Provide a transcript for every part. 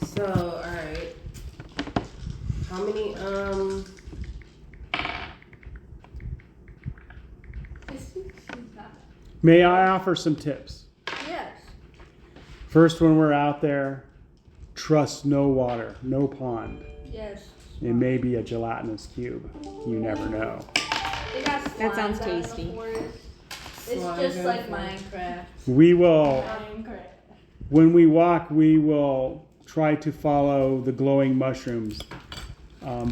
So, alright. How many, May I offer some tips? Yes. First, when we're out there, trust no water, no pond. Yes. It may be a gelatinous cube. You never know. It has That sounds slimes out in the tasty. forest. It's Slimes just out like in the forest. Minecraft. We will, when we walk, we will try to follow the glowing mushrooms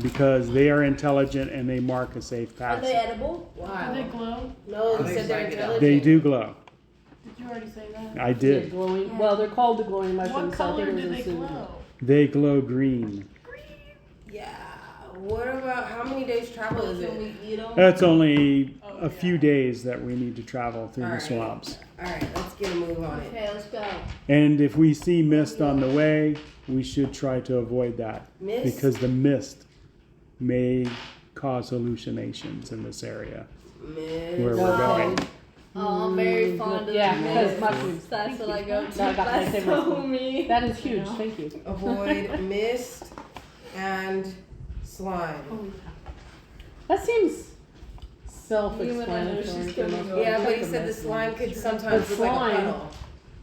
because they are intelligent and they mark a safe Are they passage. edible? wow. Do they glow? No, Are they they said they're psychedelic? intelligent. They do glow. Did you already say that? I They're did. glowing. Well, they're called the glowing mushrooms. What So I color think it do was they assumed. glow? They glow green. Yeah. What about, how many days travel is Can it? we eat them? That's only a few days that we need to travel through the Alright. swamps. Alright, let's get a move on it. Okay, let's go. And if we see mist on the way, we should try to avoid that. Mist? Because the mist may cause hallucinations in this area where we're going. Oh, I'm very fond of Yeah, the because mist. mushrooms. That's what I go to. No, I got my That's favorite so one. me. That is huge. Thank you. Avoid mist and slime. That seems You and I know self-explanatory. she's for gonna most go. people. Yeah, but he said the slime could sometimes But look like a slime- puddle.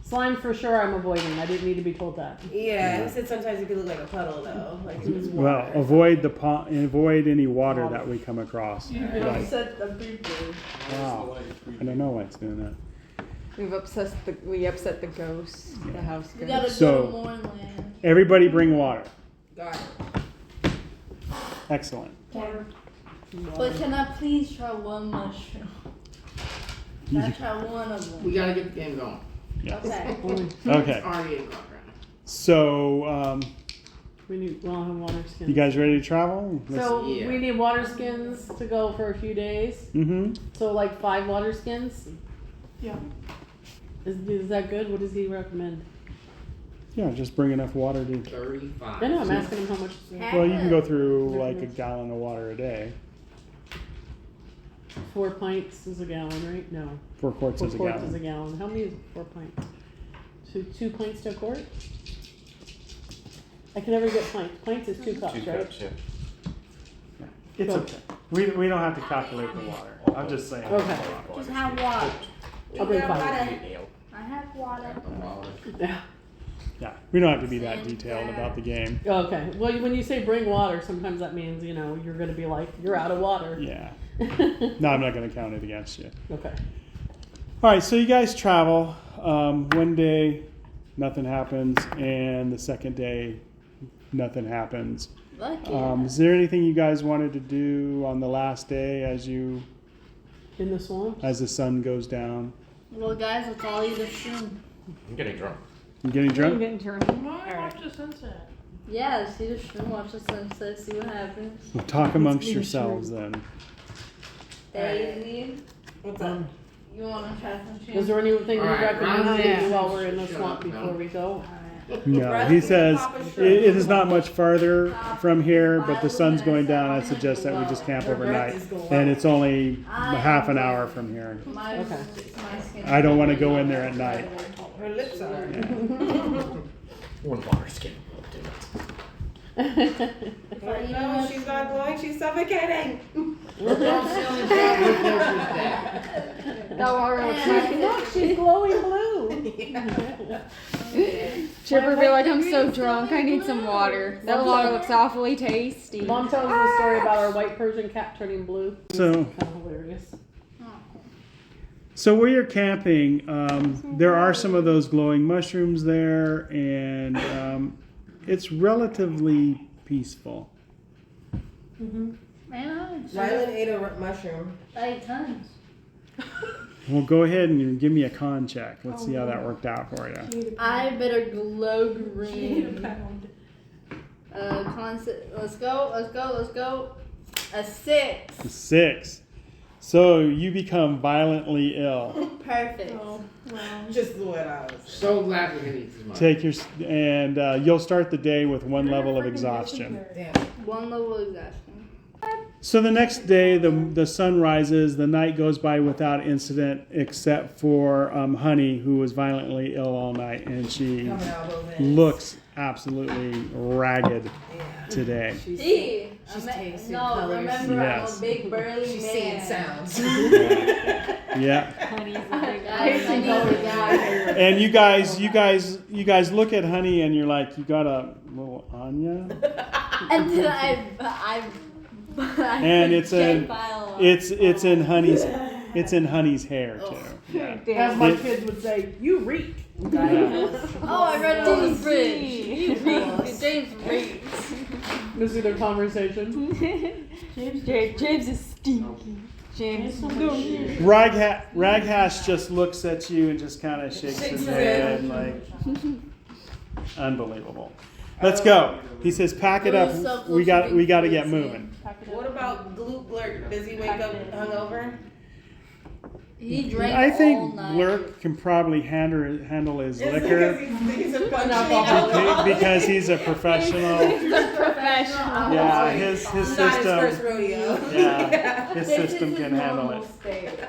Slime for sure. I'm avoiding. I didn't need to be told that. Yeah, he said sometimes it could look like a puddle though. Like it was water. Well, avoid the pond, avoid any water that we come across. You Right. upset the people. Wow. I don't know why it's doing that. We upset the ghosts, the house We ghosts. gotta go So- to Mournland. Everybody bring water. Got it. Excellent. But can I please try one mushroom? Can I try one of them? We gotta get the game going. Yes. Okay. Okay. It's already 8 o'clock right now. So, We need. Well, I have water skins. you guys ready to travel? So Yeah. we need water skins to go for a few days. Mm-hmm. So like 5 water skins. Yeah. Is that good? What does he recommend? Yeah, just bring enough water to. 35. I know. I'm asking him how much. Well, you can go through like a gallon of water a day. 4 pints is a gallon, right? No. 4 quarts 4 is a quarts is a gallon. gallon. How many is 4 pints? 2 pints to a quart? I can never get pints. Pints is 2 cups, right? It's okay. We don't have to calculate the water. I'm just saying. Okay. Just have water. I'll bring got 5. water. I have water. Yeah. Yeah, we don't have to be that detailed about the game. Okay. Well, when you say bring water, sometimes that means, you're going to be like, you're out of water. Yeah. No, I'm not going to count it against you. Okay. All right, so you guys travel. One day, nothing happens, and the second day, nothing happens. Lucky. Is there anything you guys wanted to do on the last day as In the swamp? the sun goes down? Well, guys, let's all eat a shroom. I'm getting drunk. You getting I'm drunk? getting turned. Why watch the sunset? Yeah, let's eat a shroom, watch the sunset, see what happens. Well, talk amongst eat a yourselves then. Daisy, What's up? you wanna try some shroom? Is there anything you Alright, recommend round we do six. while we're in the Shut swamp up, before no. we go? No, Brad, he can you says pop a it shroom? is not much farther from here, but the sun's going down. I suggest that we just camp overnight, and it's only half an hour from here. My, Okay. my skin. I don't want to go in there at night. Her lips are. One water skin. No, she's not glowing. She's suffocating. Don't sit on the job with Gorvash dead. That water looks like Look, she's glowing blue. Chipper be like, I'm so drunk, I need some water. That water looks awfully tasty. Mom tells us a story about our white Persian cat turning blue. So, Kind of hilarious. so where you're camping, there are some of those glowing mushrooms there, and it's relatively peaceful. Man, Rylan ate a mushroom. I ate tons. Well, go ahead and give me a con check. Let's see how that worked out for you. I better glow green. Pound. Let's go. A 6. 6. So you become violently ill. Perfect. Oh, wow. Just blew it out. So glad we can eat this much. Take your and you'll start the day with 1 level of exhaustion. Damn. 1 level exhaustion. So the next day, the sun rises. The night goes by without incident, except for Honey, who was violently ill all night, and she Coming out those ends. looks absolutely ragged today. See, She's tasting no, colors. remember Yes. I'm a big burly She's man. seeing sounds. Yeah. Honey's a big Guys, I need a guy. And you guys look at Honey and you're like, you got a little Anya? And then I And it's in J-file. it's in Honey's hair too. Yeah. As my kids would say, you reek. Yeah. Oh, I read it on the fridge. You read. James reads. This is their conversation. James is stinky. James. Raghash just looks at you and just kind of shakes his head like, unbelievable. Let's go. He says, pack it up. We got to get moving. What about Gloop Blurk? Does he wake up hungover? He drank I think all night. Blurk can probably handle his liquor He's a alcoholic. because he's a professional. Professional. Yeah, his Not his first system. rodeo. Yeah, his This system is can his handle normal it. state.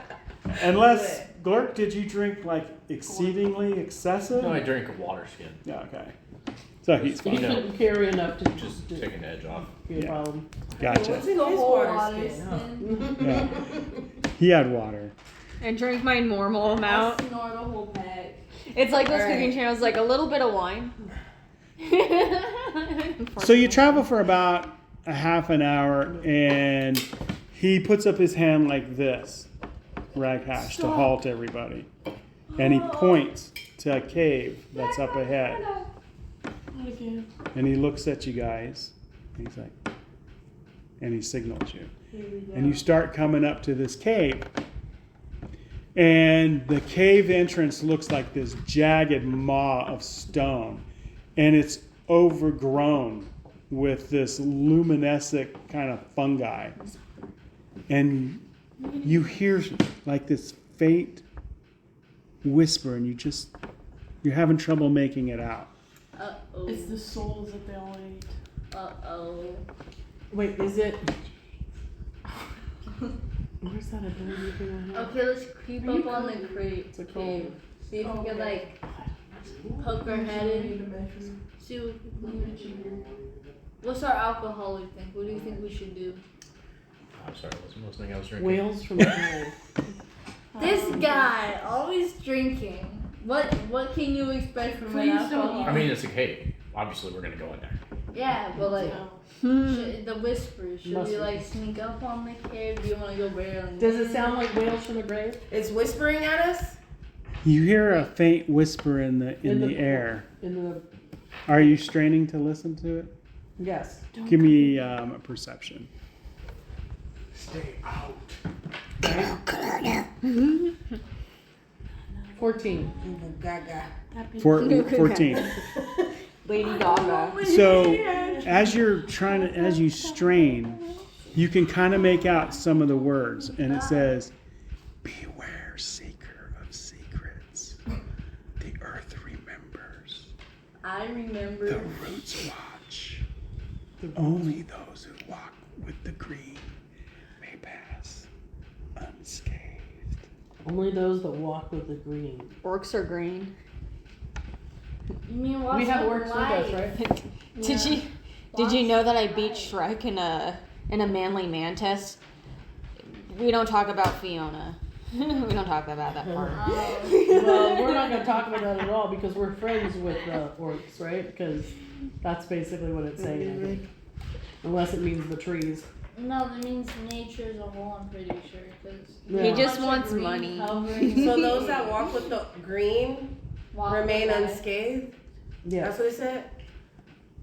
Unless Glurk, did you drink like exceedingly excessive? No, I drink a water skin. Yeah, okay. So he's You fine. couldn't carry enough to Just take an edge off. be a Yeah. problem. Gotcha. What's in The his whole water water skin? Huh? skin. Yeah. He had water. I drink my normal I amount. snort a whole pack. It's like those Alright. cooking channels, like a little bit of wine. So you travel for about a half an hour, and he puts up his hand like this, Raghash, to halt everybody. And he points to a cave that's up ahead. Not again. And he looks at you guys. And he's like, and he signals you. And you start coming up to this cave. And the cave entrance looks like this jagged maw of stone. And it's overgrown with this luminescent kind of fungi. And you hear like this faint whisper, and you're having trouble making it out. Uh-oh. It's the souls that they all ate. Uh-oh. Wait, is it? Where's that ability thing on here? Okay, let's creep Are you up on the cool? crate. It's a cave. cold. See if we Oh, can, okay. like, poke our head Need in. to measure. See what we can. What's our alcoholic thing? What do you think we should do? I'm sorry, what's the most thing I was drinking? Whales from the grave. This guy, always drinking. What can you expect from an Please don't alcoholic? I mean, it's a cave. Obviously, we're gonna go in there. Yeah, but like, No. the whispers. Should Must we be. like sneak up on the cave? Do you want to go barreling? Does it sound like whales from the grave? It's whispering at us? You hear a faint whisper in the air. In the Are you straining to listen to it? yes. Give me a perception. Stay out. 14. Gaga. 14. Lady Gaga. So as you strain, you can kind of make out some of the words, and it says, "Beware, seeker of secrets. The earth remembers. I remember. The roots watch. Only those who walk with the green may pass unscathed." Only those that walk with the green. Orcs are green. You mean what's We have the orcs with light? us, right? Did you know that I beat Shrek in a manly man test? We don't talk about Fiona. We don't talk about that part. Well, we're not going to talk about that at all because we're friends with orcs, right? Because that's basically what it's saying, I think. Unless it means the trees. No, that means nature as a whole. I'm pretty sure because Yeah. He just wants money. So those that walk with the green remain unscathed? Yeah. That's what it said?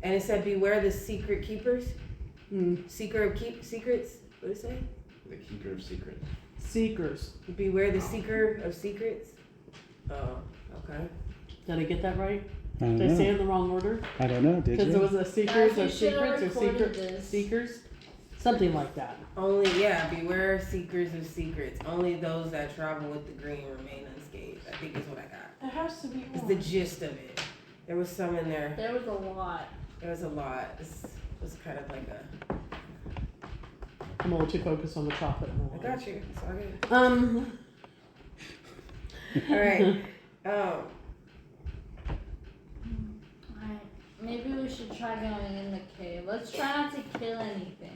And it said, beware the secret keepers? Seeker of secrets? What did it say? The keeper of secrets. Seekers. Beware the seeker of secrets? Oh, okay. Did I get that right? I don't Did I say it know. in the wrong order? I don't know. Did Because it you? was a seekers Guys, you or should have secrets or recorded secret this. seekers? Something like that. Only, yeah, beware seekers of secrets. Only those that travel with the green remain unscathed. I think is what I got. There has to be It's more. the gist of it. There was some in there. There was a lot. There was a lot. It was kind of like a. I'm a little too focused on the chocolate. and I the got you. It's all good. wine. All right. Alright. Maybe we should try going in the cave. Let's try not to kill anything.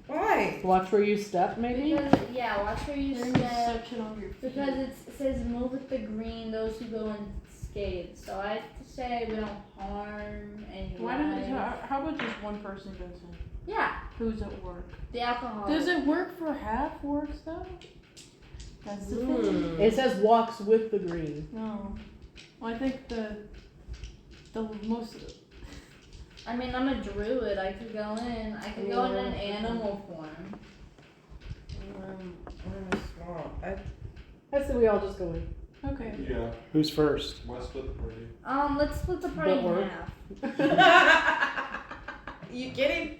Why? Watch where you step, maybe? Because, yeah, watch where you There's a step. section on your feet. Because it says move with the green, those who go unscathed. So I have to say we don't harm anyone. Why don't how about just one person goes in? Yeah, Who's at work? the alcohol. Does it work for half-orcs though? That's the thing. It says walks with the green. No. Well, I think the most. I mean, I'm a druid. I could go in. I could go in an animal form. I'm a swamp. I say we all just go in. Okay. Yeah. Who's first? Why split the party? Let's split the party in work. half. You kidding?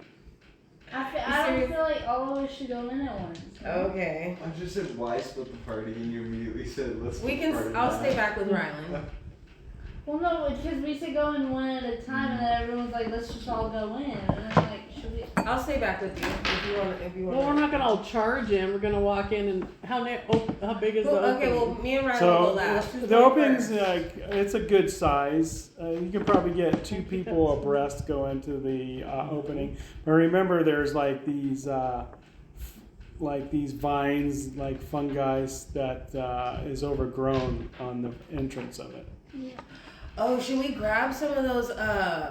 I don't feel like all of us should go in at once. Okay. I just said why split the party and you immediately said let's split We the party. can. I'll stay back with Rylan. Well, no, because we said go in one at a time, and then everyone's like, let's just all go in. And I'm like, should we? I'll stay back with you if you want. If you want. Well, we're not gonna all charge in. We're gonna walk in and how big is the Okay. opening? Well, me and Rylan will So go last. Who's the going opening's first? like it's a good size. You can probably get 2 people abreast go into the opening. But remember, there's like these vines, like fungi that is overgrown on the entrance of it. Oh, should we grab some of those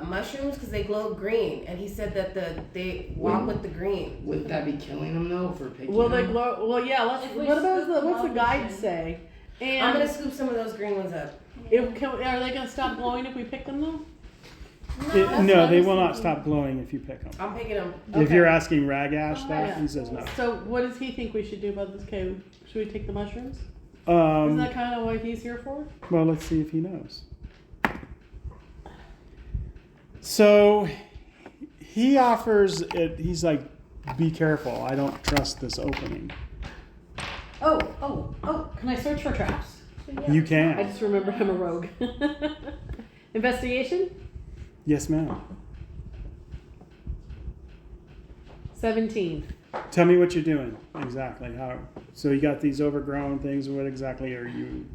mushrooms because they glow green? And he said that they walk with the green. Wouldn't that be killing them though for picking Will they them? glow? Well, yeah. Let's. If we What about scoop what's the them guide up, we say? I'm And gonna scoop some of those green ones up. are they gonna stop glowing if we pick them though? No, they will not stop glowing if you pick them. I'm picking them. If Okay. you're asking Raghash that, Yeah. he says no. So what does he think we should do about this cave? Should we take the mushrooms? Isn't Um, that kind of what he's here for? well, let's see if he knows. So he offers it. He's like, "Be careful. I don't trust this opening." Oh! Can I search for traps? You I can. just remembered I'm a rogue. Investigation? Yes, ma'am. 17. Tell me what you're doing exactly. How? So you got these overgrown things. What exactly are you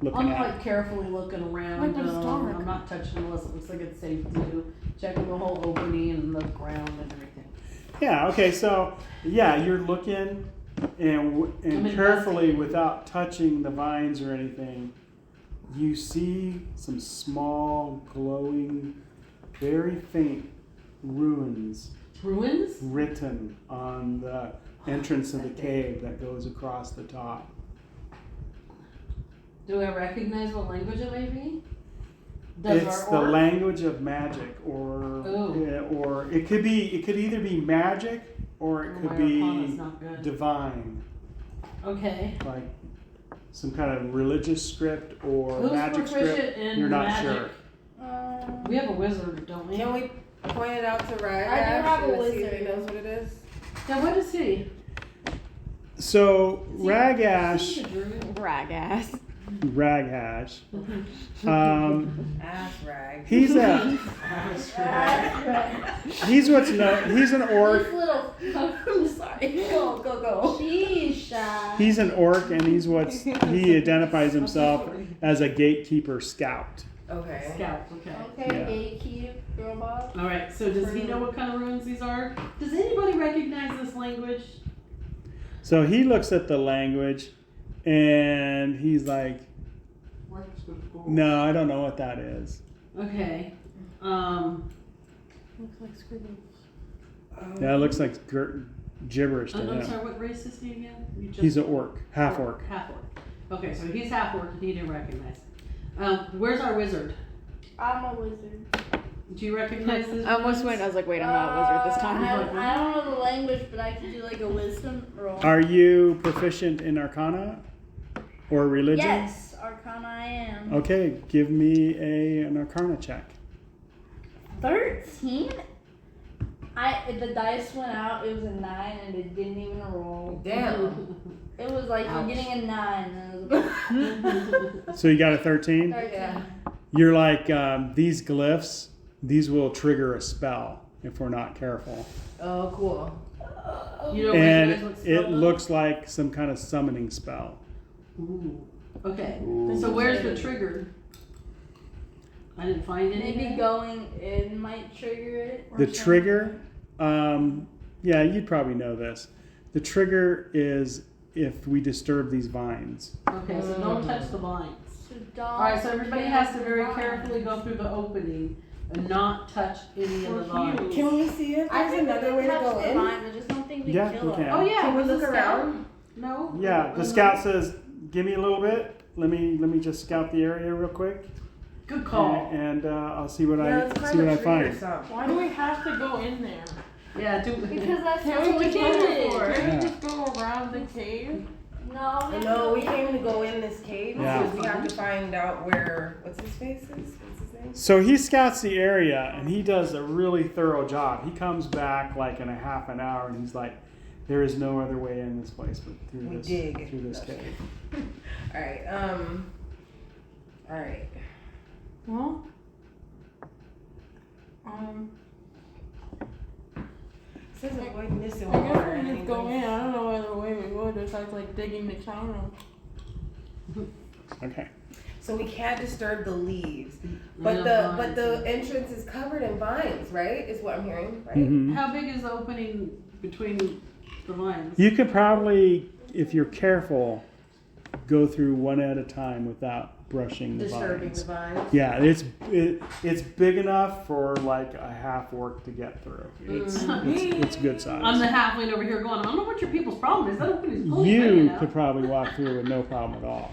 looking I'm at? like carefully looking around. Like, it's dark. I'm not touching unless it looks like it's safe to. Checking the whole opening and the ground and everything. Yeah. Okay. So yeah, you're looking and I'm carefully without touching the vines or anything. You see some small, glowing, very faint runes Ruins? written on the entrance of the cave that goes across the top. Do I recognize what language it may be? It's the language of magic, or it could either be magic or it could be not good. divine, Okay. like some kind of religious script or Who's magic proficient script. in You're not magic? sure. We have a wizard, don't we? Can we point it out to Raghash? I do have a and see if wizard. he knows what it is. Yeah, what is he? So He's Raghash, a druid. Raghash. Ass rag. he's an orc. This little. I'm sorry. Go. Sheesh. He's an orc, and he identifies himself as a gatekeeper scout. Okay. Scout, okay. Okay, Yeah. gatekeeper, robot. All right, so does he know what kind of runes these are? Does anybody recognize this language? So he looks at the language, and he's like, "No, I don't know what that is." Okay. Looks like scribbles. Yeah, it looks like gibberish to I'm him. sorry, what race is he again? You just- He's an orc, half orc. Half orc. Okay, so he's half orc and he didn't recognize it. Where's our wizard? I'm a wizard. Do you recognize this? I almost went. I was like, wait, I'm not a wizard this time. I don't know the language, but I can do like a wisdom roll. Are you proficient in Arcana or religion? Yes, Arcana I am. Okay, give me an Arcana check. 13? The dice went out, it was a 9 and it didn't even roll. Damn. It was like you're getting a 9 and it was So you got a 13? 13. Yeah. You're like, these glyphs, these will trigger a spell if we're not careful. Oh, cool. You don't And recognize what spell it it is? looks like some kind of summoning spell. Ooh. Okay. So where's the trigger? I didn't find anything. Maybe going in might trigger it. Or The something. trigger, yeah, you'd probably know this. The trigger is if we disturb these vines. Okay, so don't touch the vines. So don't Alright, so everybody has to very touch the carefully go through the opening and not touch any of the vines. Can we see if I there's think another way to go in? I just don't think we Yeah, kill we them. can. Oh yeah, Can we was the look scout? around? No. Yeah, the scout says, "Give me a little bit. Let me just scout the area real quick, Good call. and I'll see what Yeah, I let's see climb what I a tree or find." something. Why do we have to go in there? Yeah, Because that's Can what we we just go did. for? Can Yeah. we just go around the cave? No. No, we came to go in this cave Yeah. because we have to find out where, what's his face is? What's his name? So he scouts the area, and he does a really thorough job. He comes back like in a half an hour, and he's like, "There is no other way in this place but through We this dig. through this cave." Alright, alright. Well, It says avoid missing I guess water. we just go in. I don't know other way we go besides like digging the counter. Okay. So we can't disturb the leaves. Yeah, But vines. the entrance is covered in vines, right? Is what I'm hearing, right? Mhm. How big is the opening between the vines? You could probably, if you're careful, go through one at a time without brushing the Disturbing vines. the vines. Yeah, it's big enough for like a half-orc to get through. It's good size. I'm the halfling over here going, I don't know what your people's problem is. That opening's fully big You enough. could probably walk through with no problem at all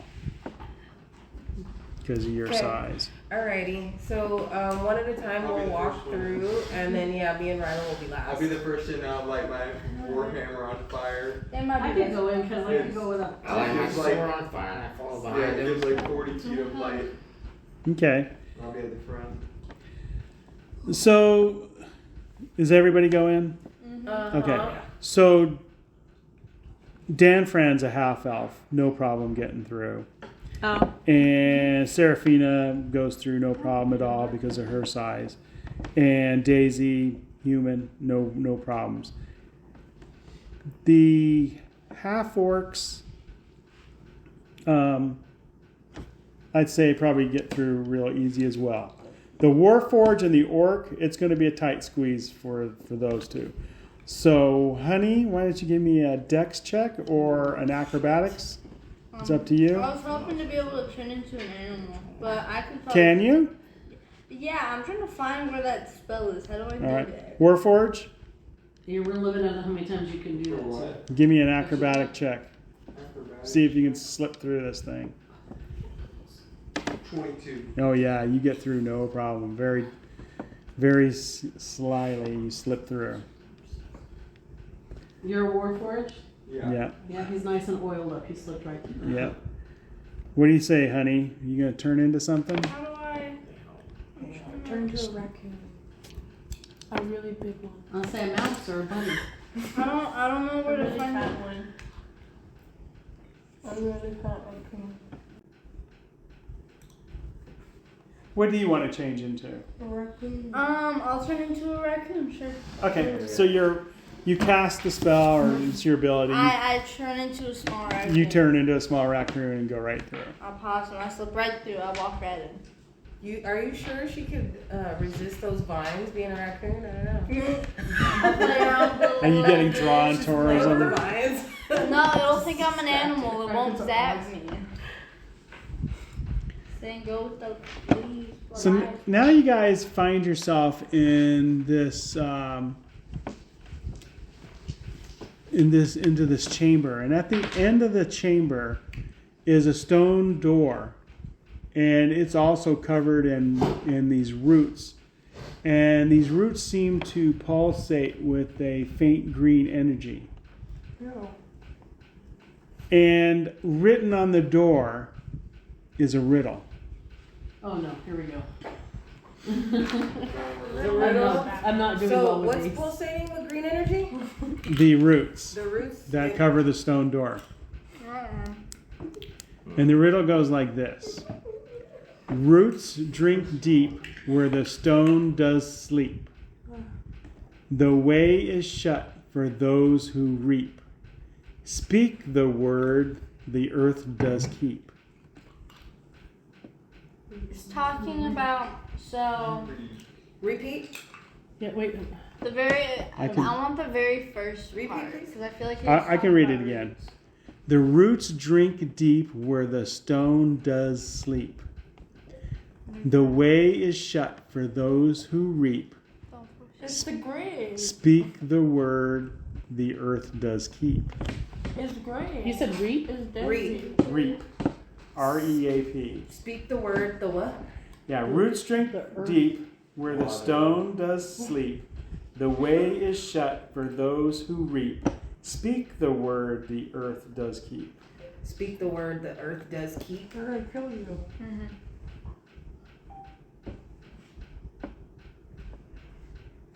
because of your Okay. size. Alrighty. So one at a time I'll be we'll the walk first one. through, and then yeah, me and Ryan will be last. I'll be the first in now, light my warhammer on fire. They might I be could go in because I could go with a. I like my It's like- sword on fire and I follow Yeah, behind it him. gives like 40 feet of light. Okay. I'll be at the front. So, is everybody go in? Uh-huh. Okay. So, Dan Fran's a half elf, no problem getting through. Oh, And Seraphina goes through no problem at all because of her size. And Daisy, human, no problems. The half orcs, I'd say probably get through real easy as well. The Warforged and the Orc, it's going to be a tight squeeze for those two. So, honey, why don't you give me a dex check or an acrobatics? It's up to you. I was hoping to be able to turn into an animal, but I could probably. Can you? Yeah, I'm trying to find where that spell is. How do I do All that? right. Warforged, You're limited on how many times you can do For that. so- what? give me an acrobatic check. Acrobatics? See if you can slip through this thing. 22. Oh yeah, you get through no problem. Very slyly you slip through. You're a warforged? Yeah. Yeah, Yeah, he's nice and oiled up. He slipped right through. yeah. What do you say, honey? You gonna turn into something? How do I? Turn into a raccoon. A really big one. I'll say a mouse or a bunny. I don't know where to really find fat it. one. A really fat raccoon. What do you want to change into? A raccoon. I'll turn into a raccoon, sure. Okay, so you cast the spell, or it's your ability. I turn into a small raccoon. You turn into a small raccoon and go right through. I pause and I slip right through. I walk right in. Are you sure she could resist those vines being a raccoon? I don't know. I'll play around with Are you the getting little drawn bit. towards Play with them? the vines. No, it'll think I'm an animal. It won't Raccoons are zap me. Then go with the leaves. So now you guys find yourself in this into this chamber, and at the end of the chamber is a stone door, and it's also covered in these roots, and these roots seem to pulsate with a faint green energy. No. And written on the door is a riddle. Oh no, here we go. riddle? I'm not doing So well with what's these. pulsating with green energy? The roots The roots that cover the stone door. Uh-uh. And the riddle goes like this. Roots drink deep where the stone does sleep. The way is shut for those who reap. Speak the word the earth does keep. It's talking about So Repeat. Yeah, wait. the very I can- want the very first Repeat, part please. because I feel like I can read it again. The roots drink deep where the stone does sleep. The way is shut for those who reap. It's the grave. Speak the word the earth does keep. It's grave. You said reap? It's dead. Reap. Reap. R-E-A-P. Speak the word. The what? Yeah, roots drink The earth. deep where the stone does sleep. The way is shut for those who reap. Speak the word the earth does keep. Speak the word the earth does keep. They're gonna kill you. Mm-hmm.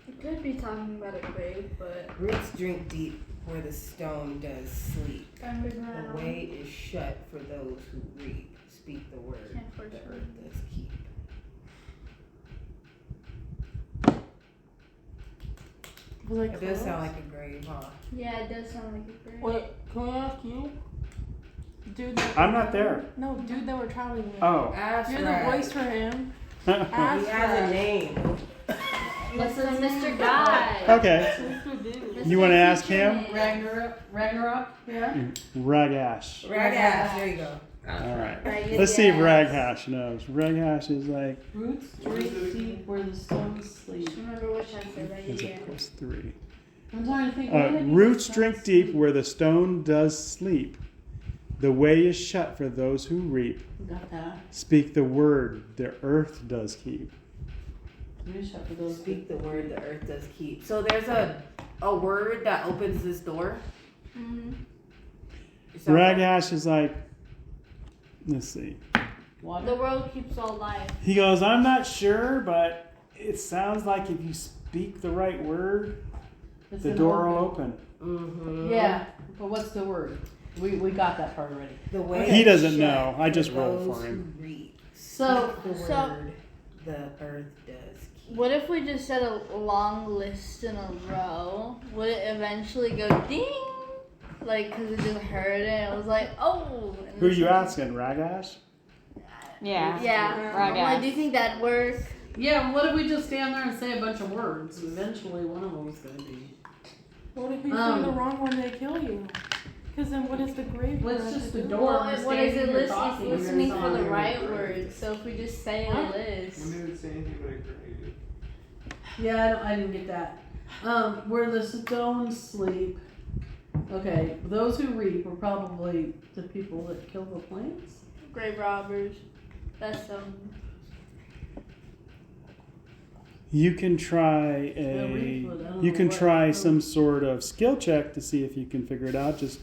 It could be talking about a grave, but Roots drink deep where the stone does sleep. The underground. way is shut for those who reap. Speak the word Can't force the it. earth does keep. Was It does sound like a grave, huh? Yeah, it does sound like a grave. What? Can I ask you? Dude. That I'm not there. No, dude that we're traveling with. Oh. Ask You're Rag. the voice for him. He Ask has a Rag. name. Listen, Mr. Guy. Okay. You want to ask him? Ragnarok? Yeah. Raghash. Raghash. There you go. All right. Right, Let's see if yes. Raghash knows. Raghash is like Roots drink deep where the stones sleep. Remember which I said right is here. of course 3. I'm trying to think. what did I think Roots the drink stones deep sleep? where the stone does sleep. The way is shut for those who reap. Got that. Speak the word the earth does keep. Maybe shut for those. Speak the word the earth does keep. So there's a word that opens this door. Mm-hmm. Raghash is like, let's see. Water. The world keeps all life. He goes, I'm not sure, but it sounds like if you speak the right word, It's the gonna door will open. Mm-hmm. Yeah, but what's the word? We got that part already. The way He is doesn't shut know. I just for rolled those for him. who reap. So- Speak the so- word the earth does keep. What if we just said a long list in a row? Would it eventually go ding? Like, because it just heard it and it was like, oh. And Who are this you is- asking, Raghash? Yeah. Yeah. Raghash. Like, do you think that'd work? Yeah, what if we just stand there and say a bunch of words? Eventually, one of them is going to be. What if you say the wrong one, they kill you? Because then what is the grave? Well, gonna it's have just to the do? door. Well, we're what is standing it here listening, talking, and listening there's for the something right right. words? So if we just say a When list. they would say anything but a grave. Yeah, I didn't get that. Where the stones sleep. Okay, those who reap are probably the people that kill the plants. Grave robbers. That's You can try reap, but I don't you know can what. try some sort of skill check to see if you can figure it out. Just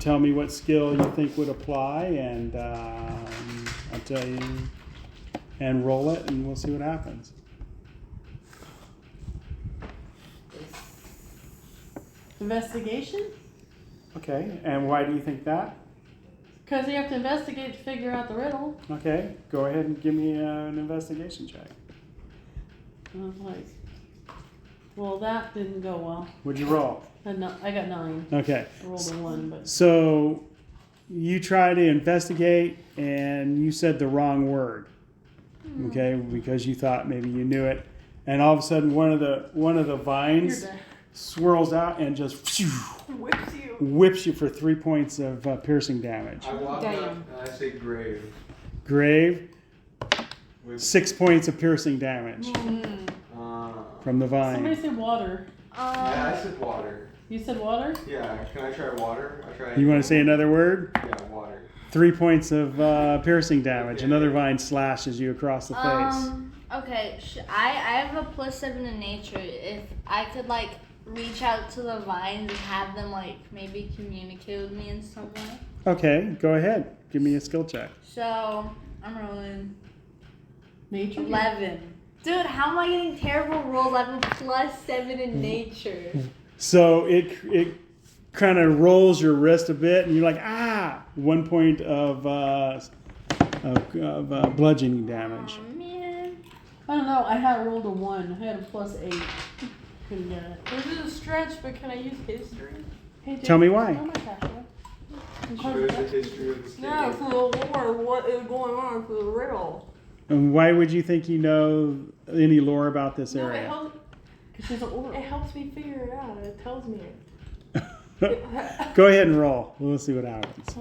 tell me what skill you think would apply, and I'll tell you, and roll it, and we'll see what happens. Investigation? Okay, and why do you think that? Because you have to investigate to figure out the riddle. Okay, go ahead and give me an investigation check. I was like, well, that didn't go well. What'd you roll? I got 9. Okay, I rolled a 1, but so you try to investigate, and you said the wrong word. Okay, because you thought maybe you knew it, and all of a sudden one of the vines you're dead. swirls out and just Whips you. whips you for 3 points of piercing damage. I walk Damn. up and I say grave. Grave, With, 6 points of piercing damage from the Somebody vine. said water. yeah, I said water. You said water? Yeah, can I try water? I try. You want to say another word? Yeah, water. 3 points of piercing damage. Another vine slashes you across the face. Okay, I have a +7 in nature. If I could like reach out to the vines and have them like maybe communicate with me in some way. Okay, go ahead. Give me a skill check. So I'm rolling Nature? 11. Dude, how am I getting terrible rolls? I have a +7 in nature. So it kind of rolls your wrist a bit, and you're like, 1 point of bludgeoning damage. Oh man. I don't know. I had rolled a 1. I had a +8. Couldn't get it. This is a stretch, but can I use history? Hey, Jake, Tell me why. tell my password. Show the history of the state. Yeah, for the war, what is going on for the riddle? And why would you think you know any lore about this No, it area? helps, Because she's an orc. it helps me figure it out. It tells me it. Go ahead and roll. We'll see what happens.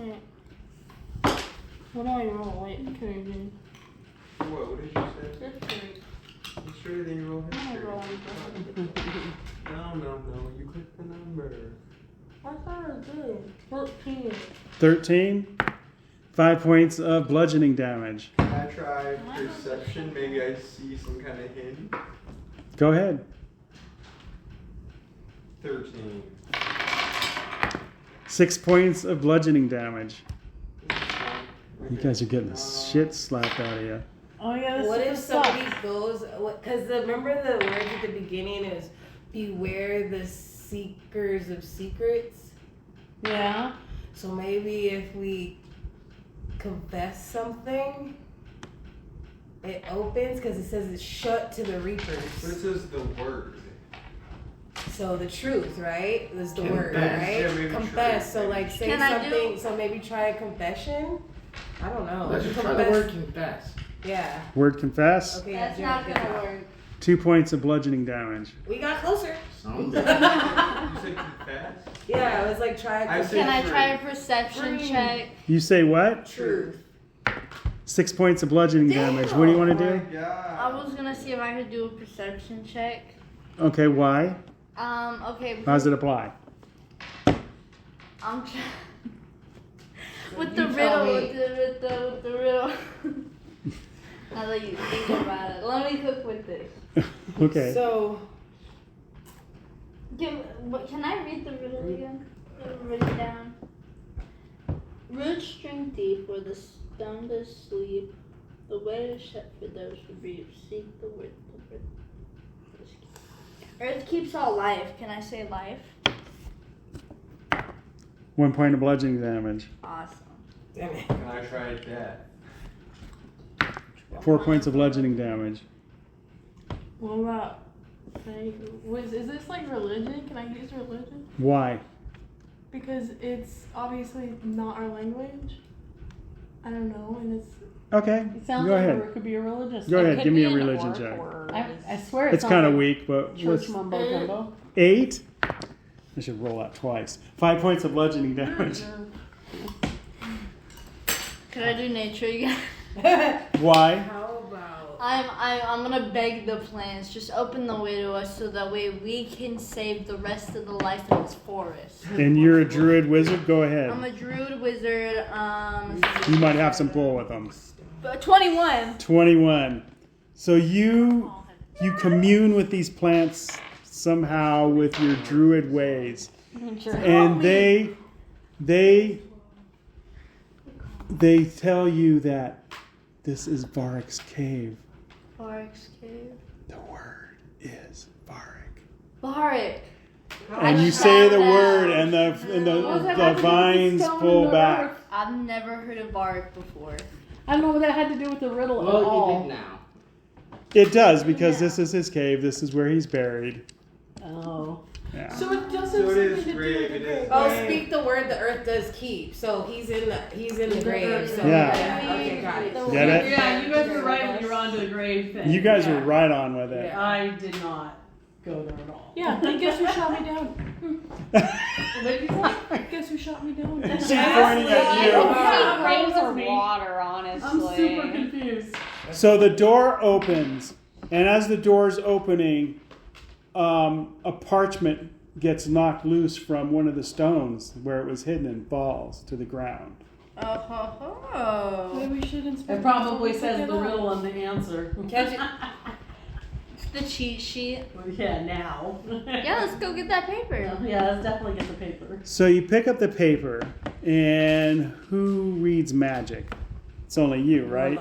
What do I roll? Wait, okay, again. What did you say? You sure that you roll history? No. You clicked the number. I thought it did. 14. 13. 5 points of bludgeoning damage. Can I try perception? Maybe I see some kind of hint. Go ahead. 13. 6 points of bludgeoning damage. You guys are getting the shit slapped out of you. Oh yeah, this What is if the somebody stuff. goes? Because remember the words at the beginning is "Beware the seekers of secrets." Yeah. So maybe if we confess something, it opens because it says it's shut to the But it reapers. says the word. So the truth, right? Is the word, Confess. right? Yeah, maybe Confess. truth. So like say Can I do- something. So maybe try a confession. I don't know. Let's just try the word confess. Yeah. Word confess. Okay. That's yeah, not good gonna job. work. 2 points of bludgeoning damage. We got closer. Sounds good. You said confess? Yeah, it was like try a I said Can I try a truth. perception check? You say what? truth. 6 points of bludgeoning damage. What do you want to Oh my do? I God. was gonna see if I could do a perception check. Okay, why? Okay. How does it apply? I'm trying. With you the tell riddle, me. with the riddle. Now that you think about it, let me cook with this. Okay. So Can I read the riddle again? Write it down. Root string deep where the stone does sleep. The way is shut for those who reap. Seek the word. Earth keeps all life. Can I say life? 1 point of bludgeoning damage. Awesome. damn it. Can I try death? 4 points of bludgeoning damage. What about? Is this like religion? Can I use religion? Why? Because it's obviously not our language. I don't know, and it's. Okay. It sounds Go like ahead. it could be a religious. Go thing. ahead. Could Give me be a an religion orc check. or- I swear It's sounds kind of like weak, but Church let's, mumbo jumbo. 8. I should roll that twice. 5 points of bludgeoning damage. Can I do nature again? Why? How about I'm gonna beg the plants. Just open the way to us so that way we can save the rest of the life in this forest. And you're a druid wizard? Go I'm ahead. a druid wizard. You might have some pull with them. 21. 21. So you commune with these plants somehow with your druid ways. Sure. And they tell you that this is Vvaraak's cave. Vvaraak's cave. The word is Vvaraak. Vvaraak. And you say the word, and the vines pull back. I've never heard of Vvaraak before. I don't know what that had to do with the riddle at Well, all. you did now. It does, because this is his cave. This is where he's buried. Oh. Yeah. So it doesn't So it say is to do grave, with it the is grave. Oh, speak the word the earth does keep. So he's in the grave. So Yeah. okay, got it. Get it? Yeah, you guys were right when you were on to the grave thing. You guys Yeah. were right on with it. Yeah. I did not go there at all. Yeah, and guess who shot me down? What did you say? Guess who shot me down? She's pointing at you. Yeah. Graves that or was me. water, honestly. I'm super confused. So the door opens, and as the door's opening, a parchment gets knocked loose from one of the stones where it was hidden and falls to the ground. Oh ho ho. Maybe we should inspect It probably it. says the riddle and the answer. Catch it. The cheat sheet. Yeah, now. Yeah, let's go get that paper. Yeah, let's definitely get the paper. So you pick up the paper, and who reads magic? It's only you, right?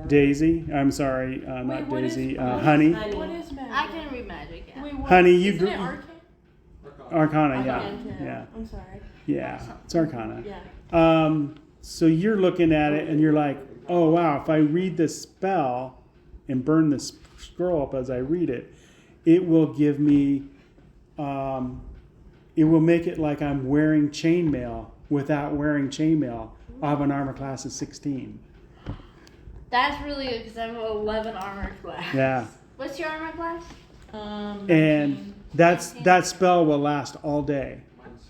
Daisy. I'm sorry, Wait, not what is- Daisy. what is- Honey. What is magic? I can read magic. Yeah. Wait, what? Honey, you Isn't gr- it arcane? Arcana, yeah, Arcane, yeah, I'm sorry. yeah. It's Arcana. Yeah. So you're looking at it, and you're like, "Oh wow! If I read this spell and burn this scroll up as I read it, it will give me, it will make it like I'm wearing chainmail without wearing chainmail. I'll have an armor class of 16." That's really good because I have 11 armor class. Yeah. What's your armor class? And that spell will last all day. Mine's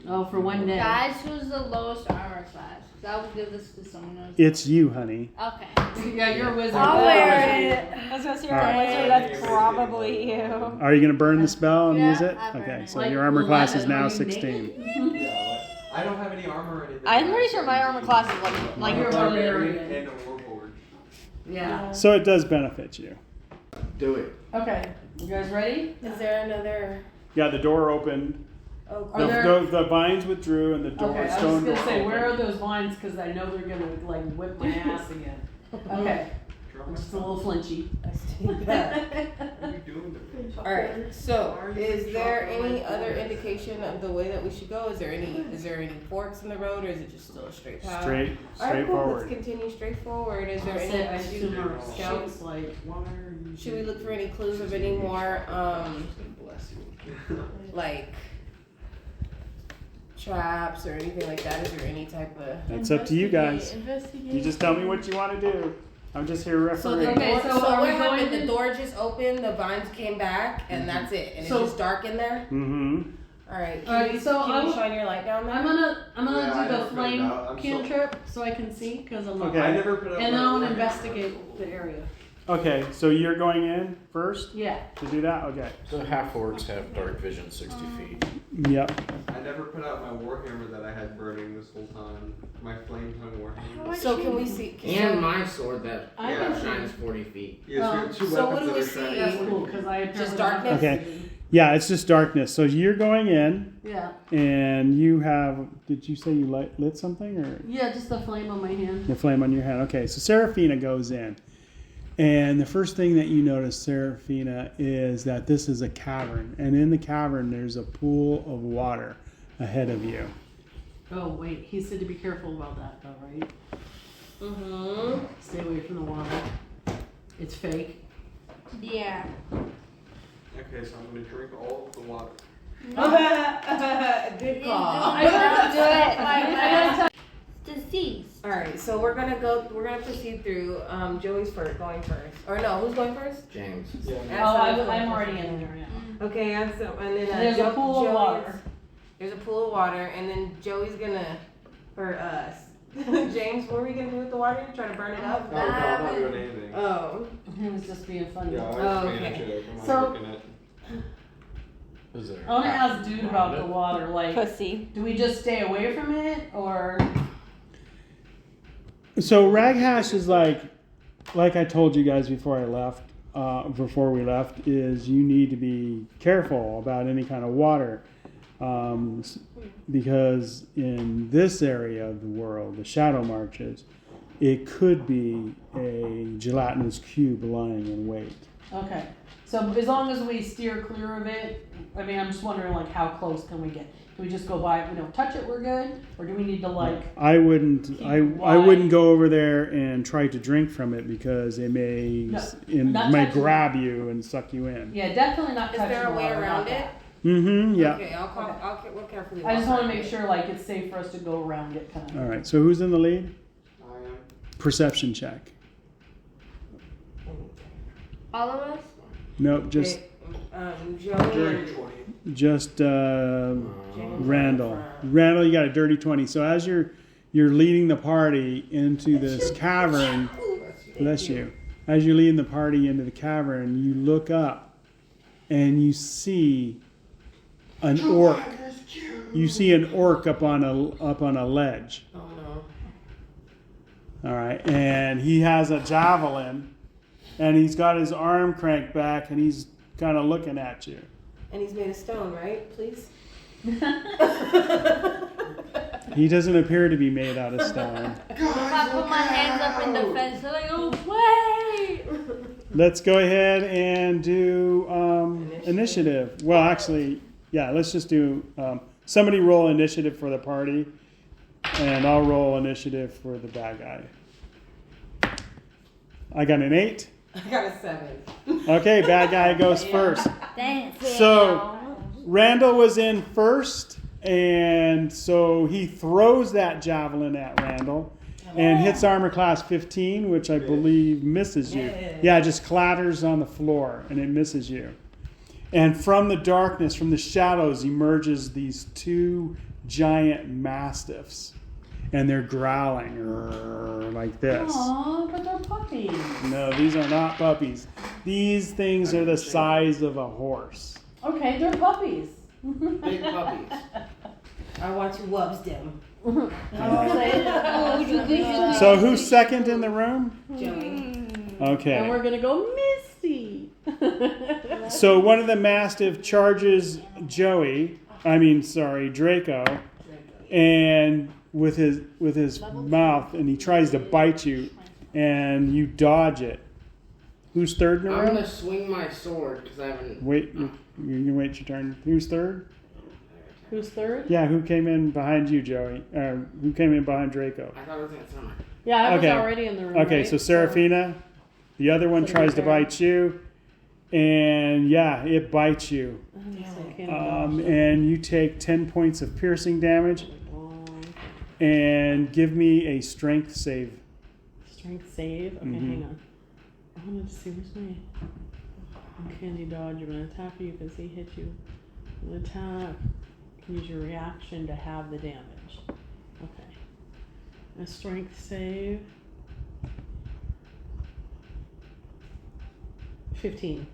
17. Oh, for one day. Guys, who's the lowest armor class? 'Cause I will give this to someone else. It's you, honey. Okay. Yeah, you're a wizard. I'll wear it. I was gonna say, Alright. wizard, that's probably you. Are you going to burn the spell and Yeah, use it? I burn Okay, it. so Like your armor class is 11, now are you 16. Yeah, I don't have any armor or anything. I'm pretty sure my armor class is like You're a barbarian. And a warforged. Yeah. So it does benefit you. Do it. Okay. You guys ready? Is there another? Yeah, the door opened. Oh, Are there- The vines withdrew and the door, Okay, I was stone gonna door say, opened. where are those vines? Because I know they're gonna like whip my ass again. Okay, just a little flinchy. I see that. What are you doing to me? All right. So, is there any other indication of the way that we should go? Is there any forks in the road, or is it just still a straight path? Straight All right, cool. forward. Let's continue straight forward. Is there I said, I any? assume our scouts like. Why are you? Should we look for any clues of any more Bless you. like traps or anything like that? Is there any type of? That's up to you guys. Investigate. You just tell me what you want to do. I'm just here So the refereeing. door, so so are what we happened? going The door just opened, the vines came back, and that's it. And So- it's just dark in there. Mm-hmm. All right. All right, so can you I'm- shine your light down there? I'm gonna Yeah, I do the never flame figured it out. I'm so- cantrip so I can see because I'm not. Okay. I never put up And my then I want to warhammer. investigate the area. Okay, so you're going in first Yeah. to do that? Okay. So half orcs have dark vision 60 feet. Yep. I never put out my warhammer that I had burning this whole time. My flame tongue warhammer. So can we see? And my sword that I can shines 40 feet. Yes, we have two So what weapons do we that are see? shining. That's cool because I Just apparently darkness? Okay. Yeah, it's just darkness. So you're going in, Yeah. and you have. Did you say you lit something or Yeah, just the flame on my hand. the flame on your hand? Okay, so Seraphina goes in, and the first thing that you notice, Seraphina, is that this is a cavern, and in the cavern there's a pool of water ahead of you. Oh wait, he said to be careful about that though, right? Mm-hmm. Stay away from the water. It's fake. Yeah. Okay, so I'm gonna drink all of the water. Good call. I don't do it. Disease. All right, so we're gonna proceed through. Joey's going first, or no? Who's going first? James. Yeah. I'm already in there. Yeah. Okay, and then There's a pool of water. There's a pool of water, and then Joey's gonna, for us. James, what are we gonna do with the water? You trying to burn it up? No, I'm not doing anything. Oh. He was just being funny. Yeah, I Oh, was okay. playing a joke. I'm not So- drinking it. Is there I want to half ask Dude around about it? the water. Like, Pussy. do we just stay away from it, or So Raghash is like I told you guys before we left, is you need to be careful about any kind of water, because in this area of the world, the Shadow Marches, it could be a gelatinous cube lying in wait. okay? So as long as we steer clear of it, I mean, I'm just wondering like how close can we get? Do we just go by it? We don't touch it. We're good, or do we need to like? I wouldn't. Keep I wide. wouldn't go over there and try to drink from it because it may not may touching grab you and suck you in. Yeah, definitely not. Is touching there a way water, around not it? that. Mm-hmm. Yeah. Okay, we'll carefully. I just walk want to around make it. sure like it's safe for us to go around it, kind of. All right. So who's in the lead? I am. Perception check. All of us? Nope. Just Joey Dirty and 20. just James Randall. and Randall, you got a dirty 20. So as you're leading the party into this cavern, bless you. As you're leading the party into the cavern, you look up and you see an orc. You see an orc up on a ledge. Oh no. All right, and he has a javelin, and he's got his arm cranked back, and he's kind of looking at you. And he's made of stone, right? Please. He doesn't appear to be made out of stone. If I put my hands up in defense, they're like, oh, wait! Let's go ahead and do initiative. Well, actually, yeah, let's just do somebody roll initiative for the party, and I'll roll initiative for the bad guy. I got an 8. I got a 7. Okay, bad guy goes first. Thanks. So Randall was in first, and so he throws that javelin at Randall, and hits armor class 15, which I believe misses you. Yeah, it just clatters on the floor and it misses you. And from the darkness, from the shadows, emerges these two giant mastiffs. And they're growling like this. Aw, but they're puppies. No, these are not puppies. These things are the size of a horse. Okay, they're puppies. Big puppies. I want to love them. So who's second in the room? Joey. Okay. And we're gonna go Misty. So one of the mastiff charges Draco, and with his mouth, and he tries to bite you, and you dodge it. Who's third in the I'm room? gonna swing my sword because I haven't. Wait, you can wait your turn. Who's third? Who's third? Yeah, who came in behind you, Joey? Who came in behind Draco? I thought it was in summer. Yeah, I was Okay. already in the room. Okay, right? so Seraphina, the other one So tries to okay. bite you, and yeah, it bites you. And you take 10 points of piercing damage, and give me a strength save. Strength save? Okay, Mhm. hang on. I wanted to see where's my uncanny dodge. I'm gonna attack you because he hit you. I'm gonna attack. You can use your reaction to have the damage. Okay. A strength save. 15.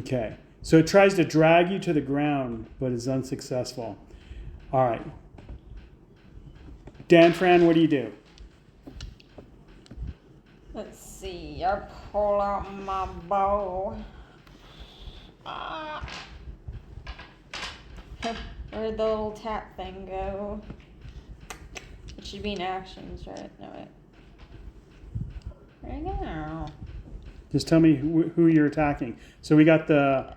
Okay, so it tries to drag you to the ground, but is unsuccessful. All right. Dan Fran, what do you do? Let's see. I pull out my bow. Where'd the little tap thing go? It should be in actions, right? No, wait. Where'd it go? Just tell me who you're attacking. So we got the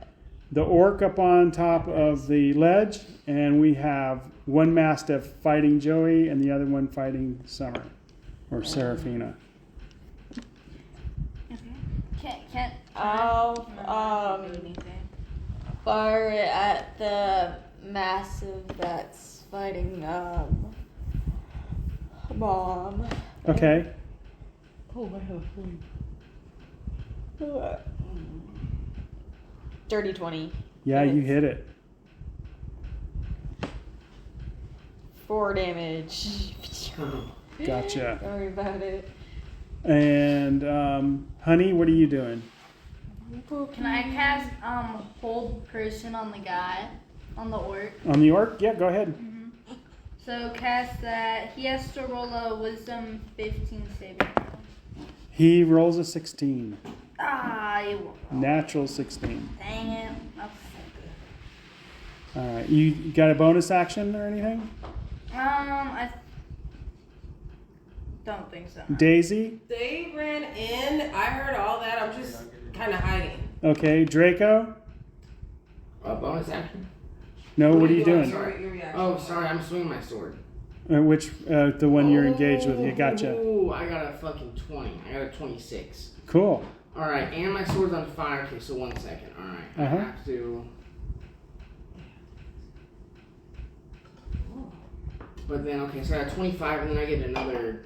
orc up on top of the ledge, and we have one mastiff fighting Joey, and the other one fighting Summer or Seraphina. Can't. I'll fire it at the massive that's fighting Mom. Okay. Oh, I have a flame. Dirty 20. Yeah, you hit it. 4 damage. Gotcha. Don't worry about it. And Honey, what are you doing? Can I cast hold person on the guy, on the orc? On the orc? Yeah, go ahead. So cast that. He has to roll a wisdom 15 saving throw. He rolls a 16. You won't. Natural 16. Dang it. That's so All right. You got a bonus action or anything? good. I don't think so. Daisy? They ran in. I heard all that. I'm just kind of hiding. Okay. Draco? Bonus action? No, what are you doing? Your reaction. Oh, sorry, I'm swinging my sword. The one you're engaged with. You gotcha. Ooh, I got a fucking 20. I got a 26. Cool. Alright, and my sword's on fire. Okay, so 1 second. Alright, I have to. But then, okay, so I got 25, and then I get another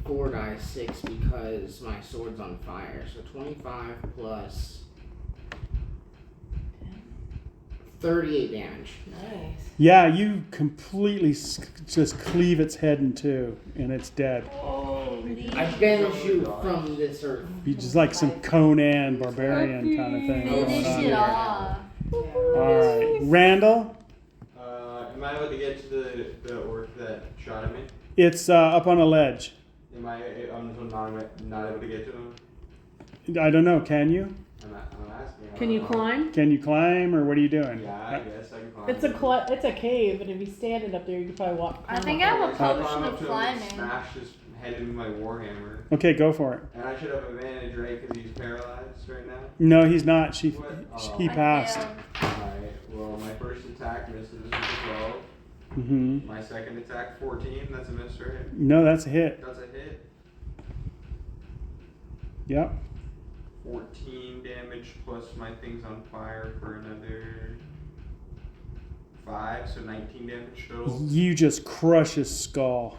4 die 6 because my sword's on fire. So 25 plus 38 damage. Nice. Yeah, you completely just cleave its head in two, and it's dead. I banish you from this earth. You just like some Conan barbarian kind of thing going Finish on it here. off. All right, Randall. Am I able to get to the orc that shot at me? It's up on a ledge. I'm not able to get to him? I don't know. Can you? I'm asking. I Can don't you know. climb? Can you climb, or what are you doing? Yeah, I guess I can climb. It's a cave, and if you standing up there, you can probably walk. I think I climb have a up I'll potion climb of up to him and climbing. smash his head into my warhammer. Okay, go for it. And I should have advantage, right? Because he's paralyzed right now. No, he's not. He What? passed. Alright, well, my first attack misses with a 12. Mm-hmm. My second attack, 14. That's a miss, right? No, that's a hit. That's a hit. Yep. 14 damage plus my thing's on fire for another 5, so 19 damage total. You just crush his skull.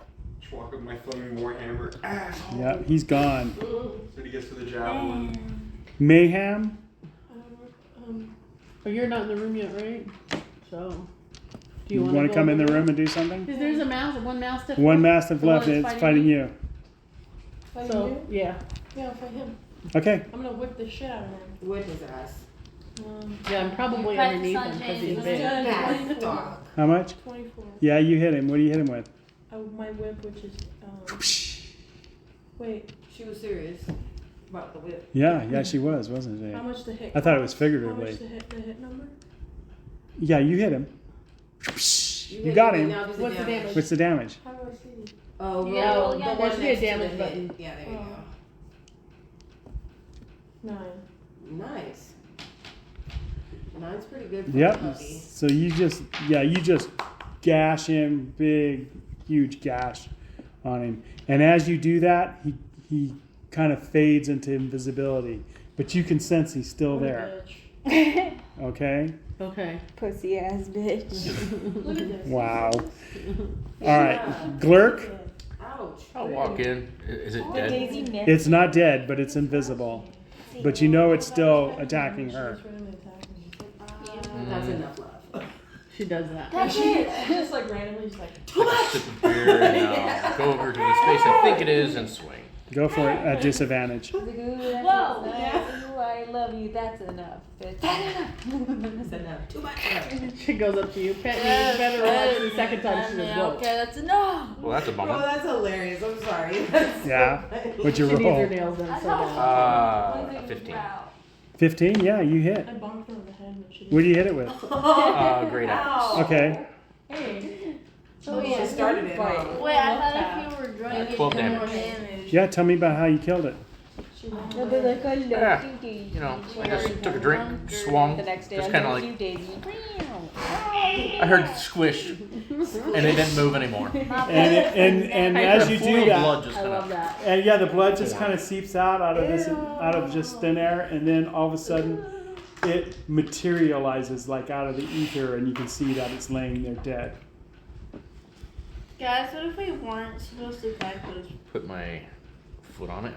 Walk with my flaming warhammer. Yeah, he's gone. So he gets to the javelin. Mayhem. Oh, you're not in the room yet, right? So, do You you want to come in the room and do something? Because there's a mouse, one mastiff. One mastiff The one left, and that's it's fighting me? you. Fighting So, you? yeah. Yeah, fight him. Okay. I'm gonna whip the shit out of him. Whip his ass. Yeah, I'm probably You press underneath on him because James. he's big. Bad dog. How much? 24. Yeah, you hit him. What do you hit him with? My whip, which is wait, She was serious about the whip. Yeah, she was, wasn't she? how much the hit? I thought it was cost? figuratively. How much the hit number? Yeah, you hit him. You got him. What's the damage? What's the damage? How do I see? Oh, You gotta roll roll again. the There one should be a next to damage the button. hit. Yeah, there you go. 9. Nice. 9's pretty good for a Yep. puppy. So you just gash him, big, huge gash on him. And as you do that, he kind of fades into invisibility, but you can sense he's still there. Okay. Okay. Pussy ass bitch. Look at this. Wow. All right, Glurk. Ouch. I'll walk in. Is it dead? Daisy missed. It's not dead, but it's invisible. But you know it's still attacking her. That's enough love. She does that. Just like randomly, just like. Sit here and go over to the space I think it is and swing. Go for it at disadvantage. Whoa! Ooh, I love you. That's enough. Bitch. That's enough. Too much. She goes up to you, pet me, you better relax. The second time she says, whoa. Okay, that's enough. Well, that's a Oh, bummer. that's hilarious. I'm sorry. That's so Yeah. funny. What'd you She needs her roll? nails done so bad. 15. 15? Yeah, you hit. I bumped her in the head when she What do you hit it with? Great axe. Okay. Hey. Oh, yeah, started it, right? Wait, I thought if you were drunk, 12 you'd do more damage. damage. Yeah, tell me about how you killed it. Yeah. You know, I just took a drink, swung, The next day, just I kind of love like, you, Daisy. I heard squish, and it didn't move anymore. And as you do that, blood just I kind love of. that. and yeah, the blood just kind of seeps out of just thin air, and then all of a sudden, it materializes like out of the ether, and you can see that it's laying there dead. Guys, what if we weren't supposed to attack those? Put my foot on it.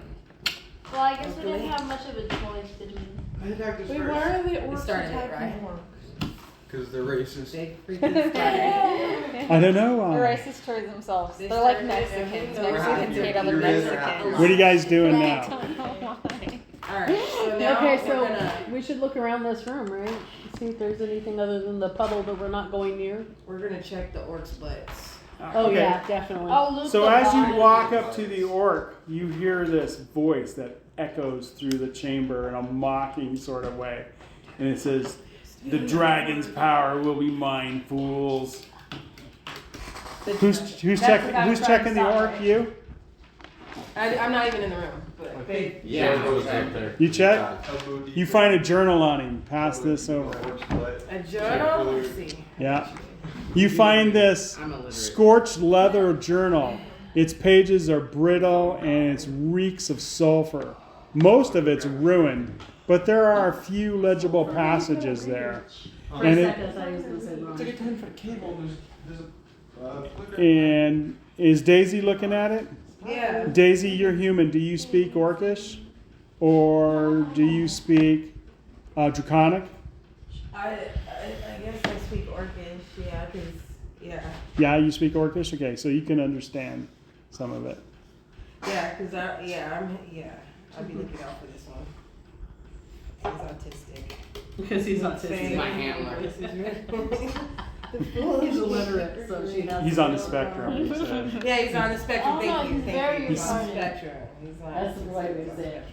Well, I guess we didn't have much of a choice, did we? I attacked this Wait, first. why are the orcs started it, attacking right? orcs? Because they're racist. They freaking started. I don't know. They're racist towards themselves. They They're like started Mexicans. everything. Mexicans hate other You guys are Mexicans. What are you guys doing I now? don't know why. Alright, so now Okay, we're so gonna, we should look around this room, right? See if there's anything other than the puddle that we're not going near. we're gonna check the orcs' butts. Oh, Okay. yeah, definitely. Oh, loot So the as you body. walk up to the orc, you hear this voice that echoes through the chamber in a mocking sort of way. And it says, "The dragon's power will be mine, fools." Who's checking the orc? You? I'm not even in the room, but they. Yeah, it was up there. You check? You find a journal on him. Pass this over. A journal? Let's see. Yeah. You find this I'm illiterate. scorched leather journal. Its pages are brittle and it reeks of sulfur. Most of it's ruined, but there are a few legible passages there. For a And second, I thought he was going to say wrong. Took a 10-foot cable. There's a flicker. And is Daisy looking at it? Yeah. Daisy, you're human. Do you speak Orcish? Or do you speak Draconic? I guess I speak Orcish, yeah, because, yeah. Yeah, you speak Orcish? Okay, so you can understand some of it. Yeah, because I'll be looking out for this one. He's autistic. Because he's Saying, My handler. This is really- He's illiterate, so she has He's to on the go spectrum. around. He said. Yeah, he's on the spectrum. Oh, Thank no, you. he's Thank very you. He's on the retarded. spectrum. He's on That's the way we say it.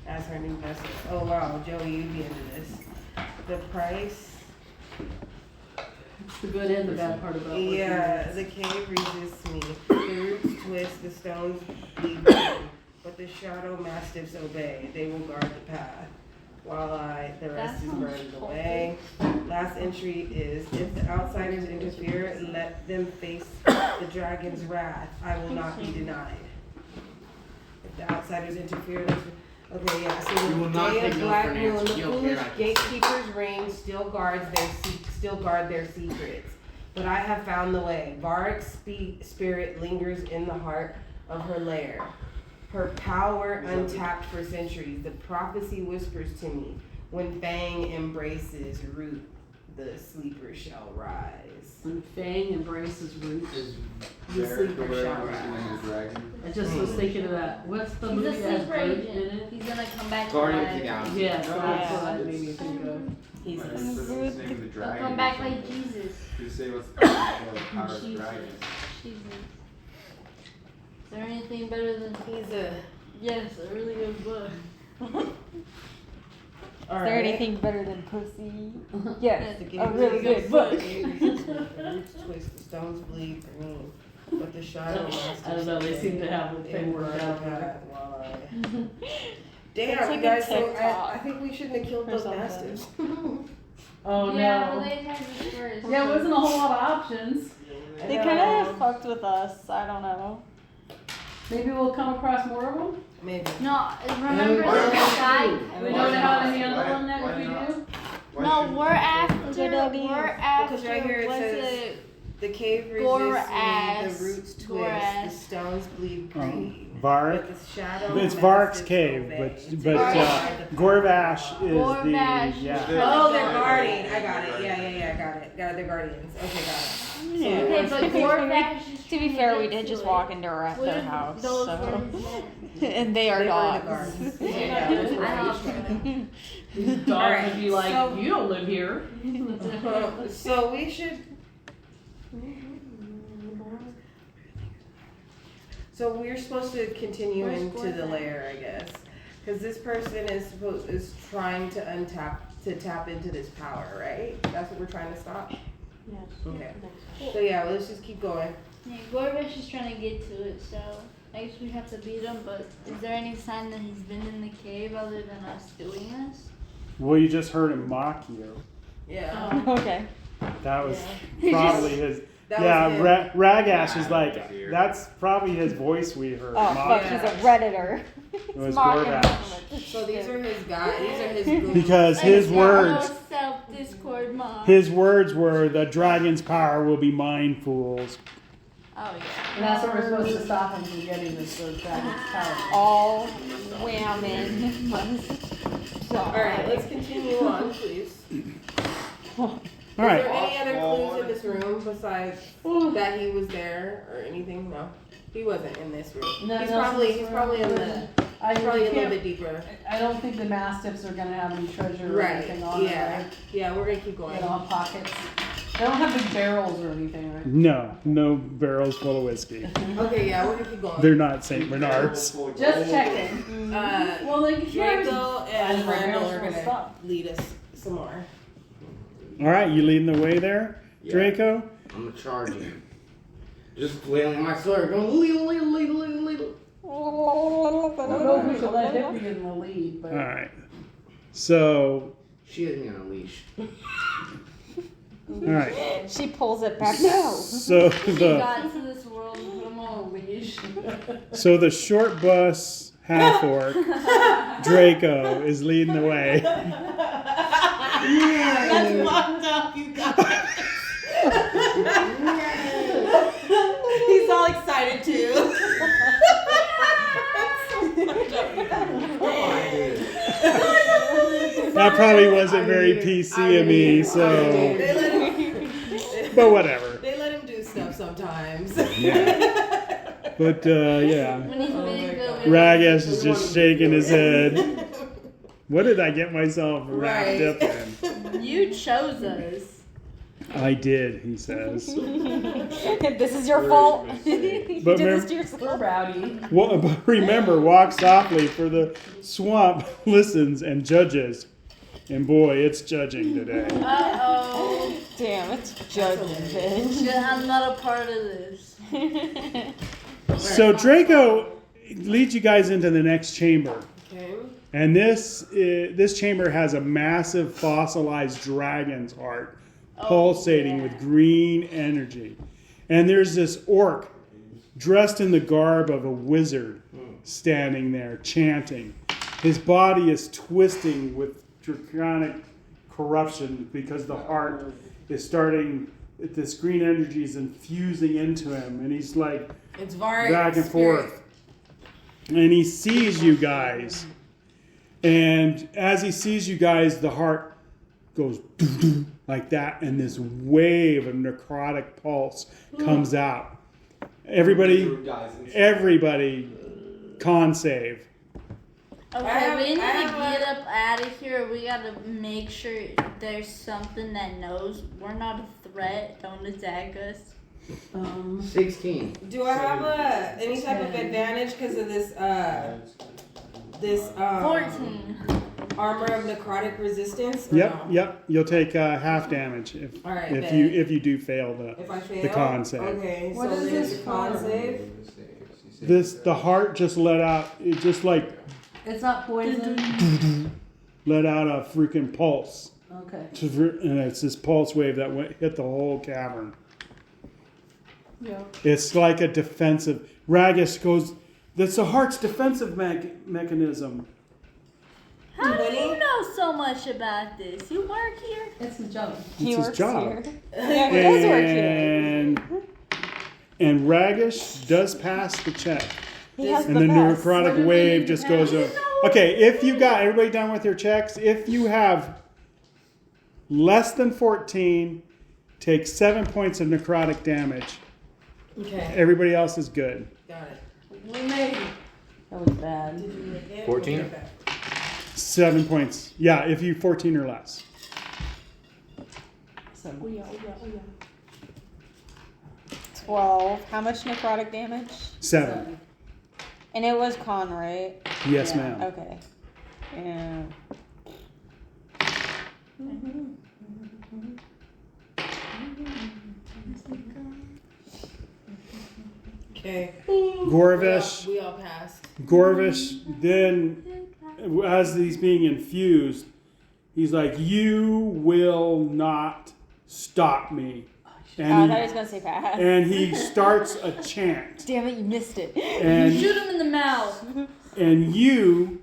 As her new vessel. Oh wow, Joey, you'd be into this. The price. It's the good and the bad part about working Yeah, with the cave resists me. The roots twist, the stones bleed burn, but the shadow mastiffs obey. They will guard the path, while the rest is burned away. Last entry is, if the outsiders interfere, let them face the dragon's wrath. I will not be denied. If the outsiders interfere, okay, yeah. So You will the not day take of no black for an moon, answer. the You don't foolish care, I can gatekeeper's reign still guards their still guard their secrets. But I have found the way. Vvaraak's spirit lingers in the heart of her lair. Her power untapped for centuries. The prophecy whispers to me, when Fang embraces Root, the sleeper shall rise. When Fang embraces Root. Is The Varric sleeper or whatever shall his name rise. is dragon? I just was thinking of that. What's the He's movie a that has sleeper Root in agent. it? He's gonna come back Guardians of alive. the Galaxy. Yes, that's Yeah. what that made me think of. He's But a it says his name is the He'll dragon. come or back like something. Jesus. Did you say what's the power of Jesus. dragon? Jesus. Is there anything better than? He's a. Yes, a really good book. All Is there right. anything better than pussy? Yes, To a give really you good book. The roots twist, the stones bleed green. But the shadow I don't know, they seem to have the thing worked out there. Damn, It's you like guys, a so TikTok I think we shouldn't have killed or those something. mastiffs. Oh Yeah, no. well, they had this first. Yeah, it wasn't a whole lot of options. They kind of fucked with us. I don't know. Maybe we'll come across more of them. Maybe. No, remember the guy? We don't know how to handle them then if we do. No, we're after. doggies. We're after. Because right here it what's says- it? The cave resists me, Gorvash, the roots twist, the Gorvash. stones bleed green. Vvaraak. But the shadow It's Vvaraak's mastiffs cave, obey. but Gorvash is Gorvash. the yeah. Oh, they're guarding. I got it. Yeah, I got it. Got it. They're guardians. Okay, got it. Yeah. Okay, but Gorvash is To be trying fair, get we did to just it. walk into their What if house, those so. were his men? And they are They were the dogs. guardians. I know. These dogs Alright, would be like, so- you don't live here. So we should. So we're supposed to continue Where's into the Gorvash? lair, I guess, because this person is trying to tap into this power, right? That's what we're trying to stop. Yes. Okay. So yeah, let's just keep going. Yeah, Gorvash is trying to get to it, so I guess we have to beat him. But is there any sign that he's been in the cave other than us doing this? Well, you just heard him mock you. Yeah. Okay. That was Yeah. probably his. That Yeah, was him. Raghash is Yeah, like, I was here. that's probably his voice we heard. Oh, mock fuck, you. he's a Redditor. It was Mocking Gorvash. him. So these are his guys. These are his goons. Because his words, Self-discord mom. his words were, the dragon's power will be mine, fools. Oh yeah. And that's what we're supposed to stop him from getting this dragon's power. All women. All right, let's continue on, please. All Is there right. any other clues in this room besides that he was there or anything? No, he wasn't in this room. No, he's no, probably this he's room- probably in the I probably a little can't- bit deeper. I don't think the mastiffs are gonna have any treasure or Right. anything on Yeah. it, Yeah, we're gonna keep right? going. They don't have pockets. They don't have big barrels or anything, right? No barrels full of whiskey. Okay, yeah, we're gonna keep going. They're not St. Bernards. Just checking. Well, like, Draco and Randall are full gonna stuff. lead us some more. All right, you leading the way there, Draco? I'm charging. Just flailing my sword, going lead. I don't know if we should let him be in the lead, but All right. So, She has me on a leash. all right. She pulls it back. No. So He the got into this world and put him on a leash. short bus half-orc Draco is leading the way. That's fucked up, you guys. He's all excited too. That probably wasn't very PC of me, so They let him, but whatever. they let him do stuff sometimes. But yeah, When he's big, Raghash is just shaking his head. What did I get myself wrapped Right. up in? you chose us. I did, he says. This is your fault. You But did this remember- to yourself. we're rowdy. Well, but remember, walk softly, for the swamp listens and judges. And boy, it's judging today. Uh-oh. Damn, it's judging, bitch. Yeah, I'm not a part of this. So Draco leads you guys into the next chamber. Okay. And this chamber has a massive fossilized dragon's heart pulsating with green energy. And there's this orc dressed in the garb of a wizard standing there chanting. His body is twisting with draconic corruption because the heart is starting. This green energy is infusing into him, and he's like It's Vvaraak. back and forth. And he sees you guys. And as he sees you guys, the heart goes doo-doo, like that, and this wave of necrotic pulse comes out. Everybody, con save. Okay, we need to get up out of here. We gotta make sure there's something that knows we're not a threat. Don't attack us. 16. Do I have any type of advantage because of this 14. armor of necrotic resistance? Or no? Yep. You'll take half damage if All right, if bet. you if you do fail If I fail, the con save. Okay, What so is there's this a con for? save. The heart just let out. It just like It's not poison. let out a freaking pulse. Okay. And it's this pulse wave that hit the whole cavern. Yeah. It's like a defensive. Raghash goes, that's the heart's defensive mechanism. How do you know so much about this? You work here? It's the joke. He It's his works job. here. Yeah, he does work here. And Raghash does pass the check. He has And the the best. necrotic wave just goes over. Okay, if you got everybody done with your checks, if you have less than 14, take 7 points of necrotic damage. Okay, Everybody else is good. got it. We made it. That was bad. Did you make it? 14? Okay. 7 points. Yeah, if you 14 or less. Oh yeah. 12. How much necrotic damage? 7. And it was con, right? Yes, Yeah. ma'am. Okay. Yeah. Okay. Gorvash. We all passed. Gorvash, then, as he's being infused, he's like, you will not stop me. I And thought he was going to say pass. and he starts a chant. Damn it, you missed it. And, Shoot him in the mouth. and you,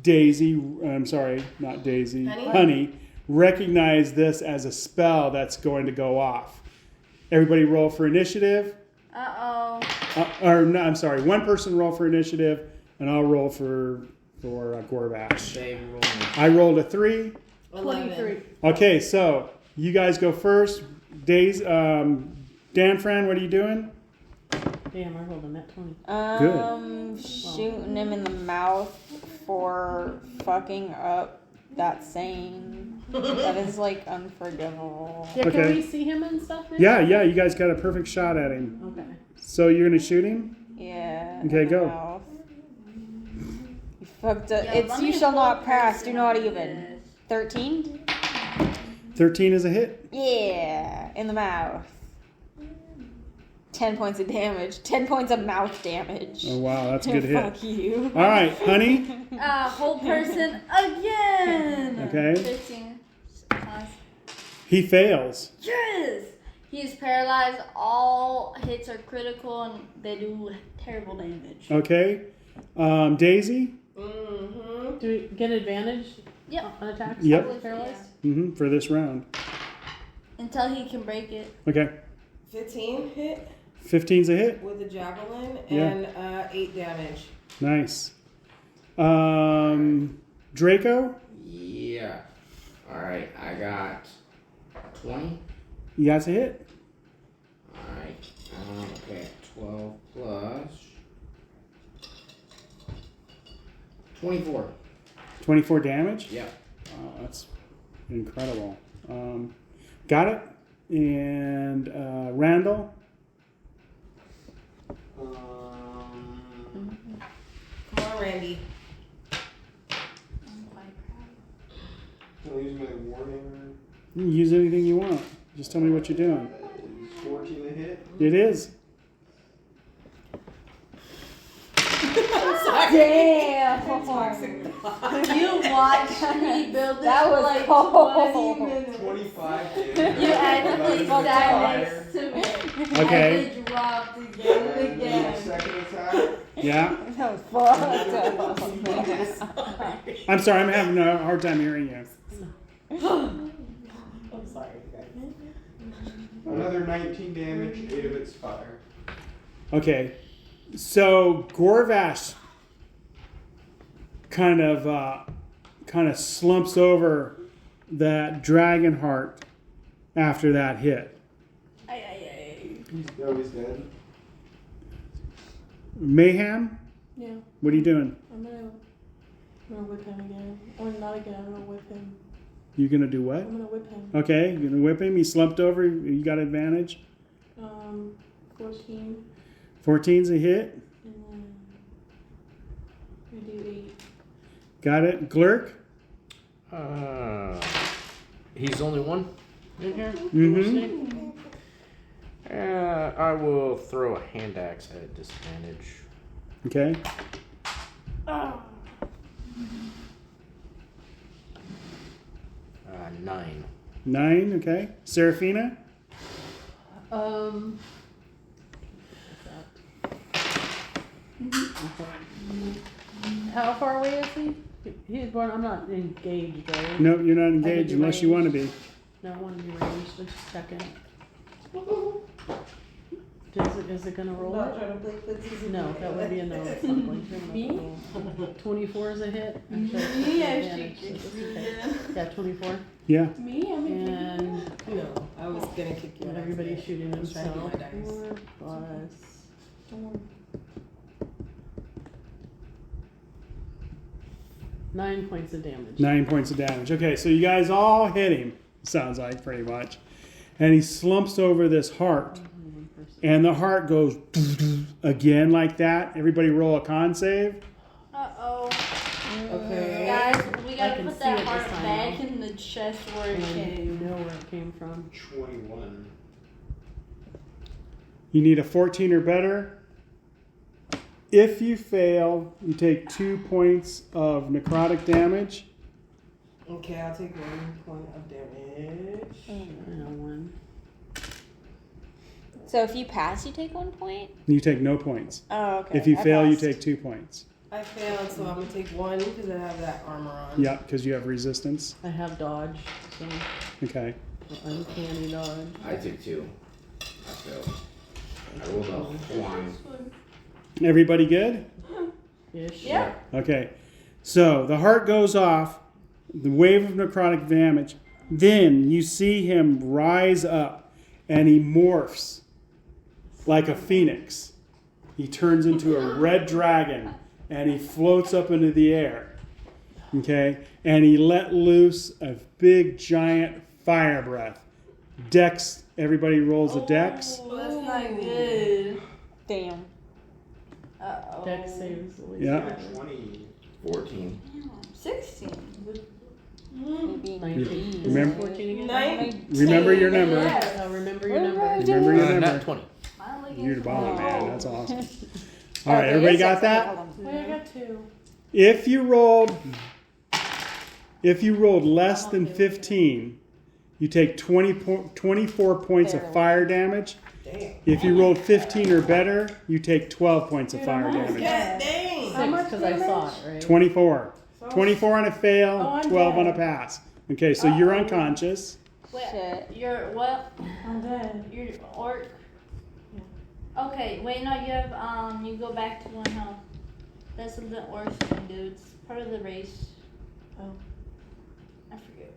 Daisy, I'm sorry, not Daisy, Honey, recognize this as a spell that's going to go off. Everybody roll for initiative. Uh-oh. Or no, I'm sorry. One person roll for initiative, and I'll roll for Gorvash. Dave, roll me. I rolled a 3. 23. Okay, so you guys go first. Dan Fran, what are you doing? Damn, I rolled a net 20. Shooting him in the mouth for fucking up that saying. That is like unforgivable. Yeah, Okay. can we see him and stuff? Then? Yeah, you guys got a perfect shot at him. Okay. So you're gonna shoot him? Yeah. Okay, in the go. mouth. You fucked up. Yeah, It's let you me shall roll not pass. first Do not on even. this. 13? 13 is a hit. Yeah, in the mouth. 10 points of damage. 10 points of mouth damage. Oh wow, that's a good hit. Fuck you. All right, Honey. Whole person again. Okay. 15. He fails. Yes. He's paralyzed. All hits are critical and they do terrible damage. Okay. Daisy. Mm-hmm. Do we get advantage Yep. on attacks? Yep. With paralyzed? For this round. Until he can break it. Okay. 15 hit 15's a hit. with a javelin Yeah. and 8 damage. Nice. Draco. Yeah. Alright, I got 20. You got a hit. Alright. Okay, 12 plus 24. 24 damage. Yep. Oh, that's incredible. Got it. And Randall. Come on, Randy. Can I use my warhammer? You can use anything you want. Just tell me what you're doing. 14 a hit. It is. Damn. You watched me build this That for was like cold. 20 minutes. 25 damage. You actually Eleven sat fire. next to me. Okay. And they dropped again and again. Second attack. Yeah. That was fucked up. I'm sorry. I'm having a hard time hearing you. I'm sorry, guys. Another 19 damage, 8 of it's fire. Okay, so Gorvash kind of slumps over that dragon heart after that hit. No, he's dead. Mayhem, Yeah, what are you doing? I'm gonna whip him again. Or not again, I'm gonna whip him. You gonna do what? I'm gonna whip him. Okay, you're gonna whip him. He slumped over. You got advantage. 14, 14's a hit. and then we do 8. Got it. Glurk. He's only one in here. Mm-hmm. I will throw a hand axe at a disadvantage. Okay. 9. 9. Okay. Seraphina. How far away is he? He's born. I'm not engaged, right? No, you're not engaged do unless you want to range. be. No, I want to be ranged. Just a second. Is it gonna roll Not it? trying to play footsies with No, you. that would be a no. It's not going to. Me? 24 is a hit. Yeah, 24. Yeah. Me? I'm And No, I was gonna kick you out. everybody's shooting I was trying to himself. get my dice. 4 plus 9 points of damage. 9 points of damage. Okay, so you guys all hit him. Sounds like pretty much, and he slumps over this heart, and the heart goes again like that. Everybody roll a con save. Uh-oh. Okay. Guys, we I gotta can put see that it this heart time, back though. in the chest where it And came. you know where it came from. 21. You need a 14 or better. If you fail, you take 2 points of necrotic damage. Okay, I'll take 1 point of damage. And 1. So if you pass, you take 1 point? You take no points. Oh, okay. If you I fail, you passed. take 2 points. I failed, so I'm gonna take 1 because I have that armor on. Yeah, because you have resistance. I have dodge, so Okay. uncanny dodge. I took 2. I failed. I rolled a 1. Everybody good? Ish. Yeah. Okay. So the heart goes off, the wave of necrotic damage. Then you see him rise up and he morphs like a phoenix. He turns into a red dragon and he floats up into the air. Okay? And he let loose a big giant fire breath. Dex, everybody rolls a dex. Oh, that's not good. Damn. Uh-oh. Dex saves at least. Yeah. 20. 14. 16. Maybe 19. Remember- 14 again? 9. Remember your number. Yes. Remember your number. Remember your Not number. 20. You're the bomb, man. That's awesome. Oh, All right, there everybody is got a- that? hold on. Wait, I got 2. If you rolled less than 15, you take 24 points of fire damage. Damn. If you rolled 15 or better, you take 12 points of fire damage. God dang. How much Because I saw it, right? 24. 24 on a fail, Oh, I'm 12 on a dead. pass. Okay, so you're unconscious. Wait, Shit. you're what? I'm dead. You're orc? Okay, wait, no, you have, you go back to 1 health. That's something orcs can do. It's part of the race. Oh. I forget.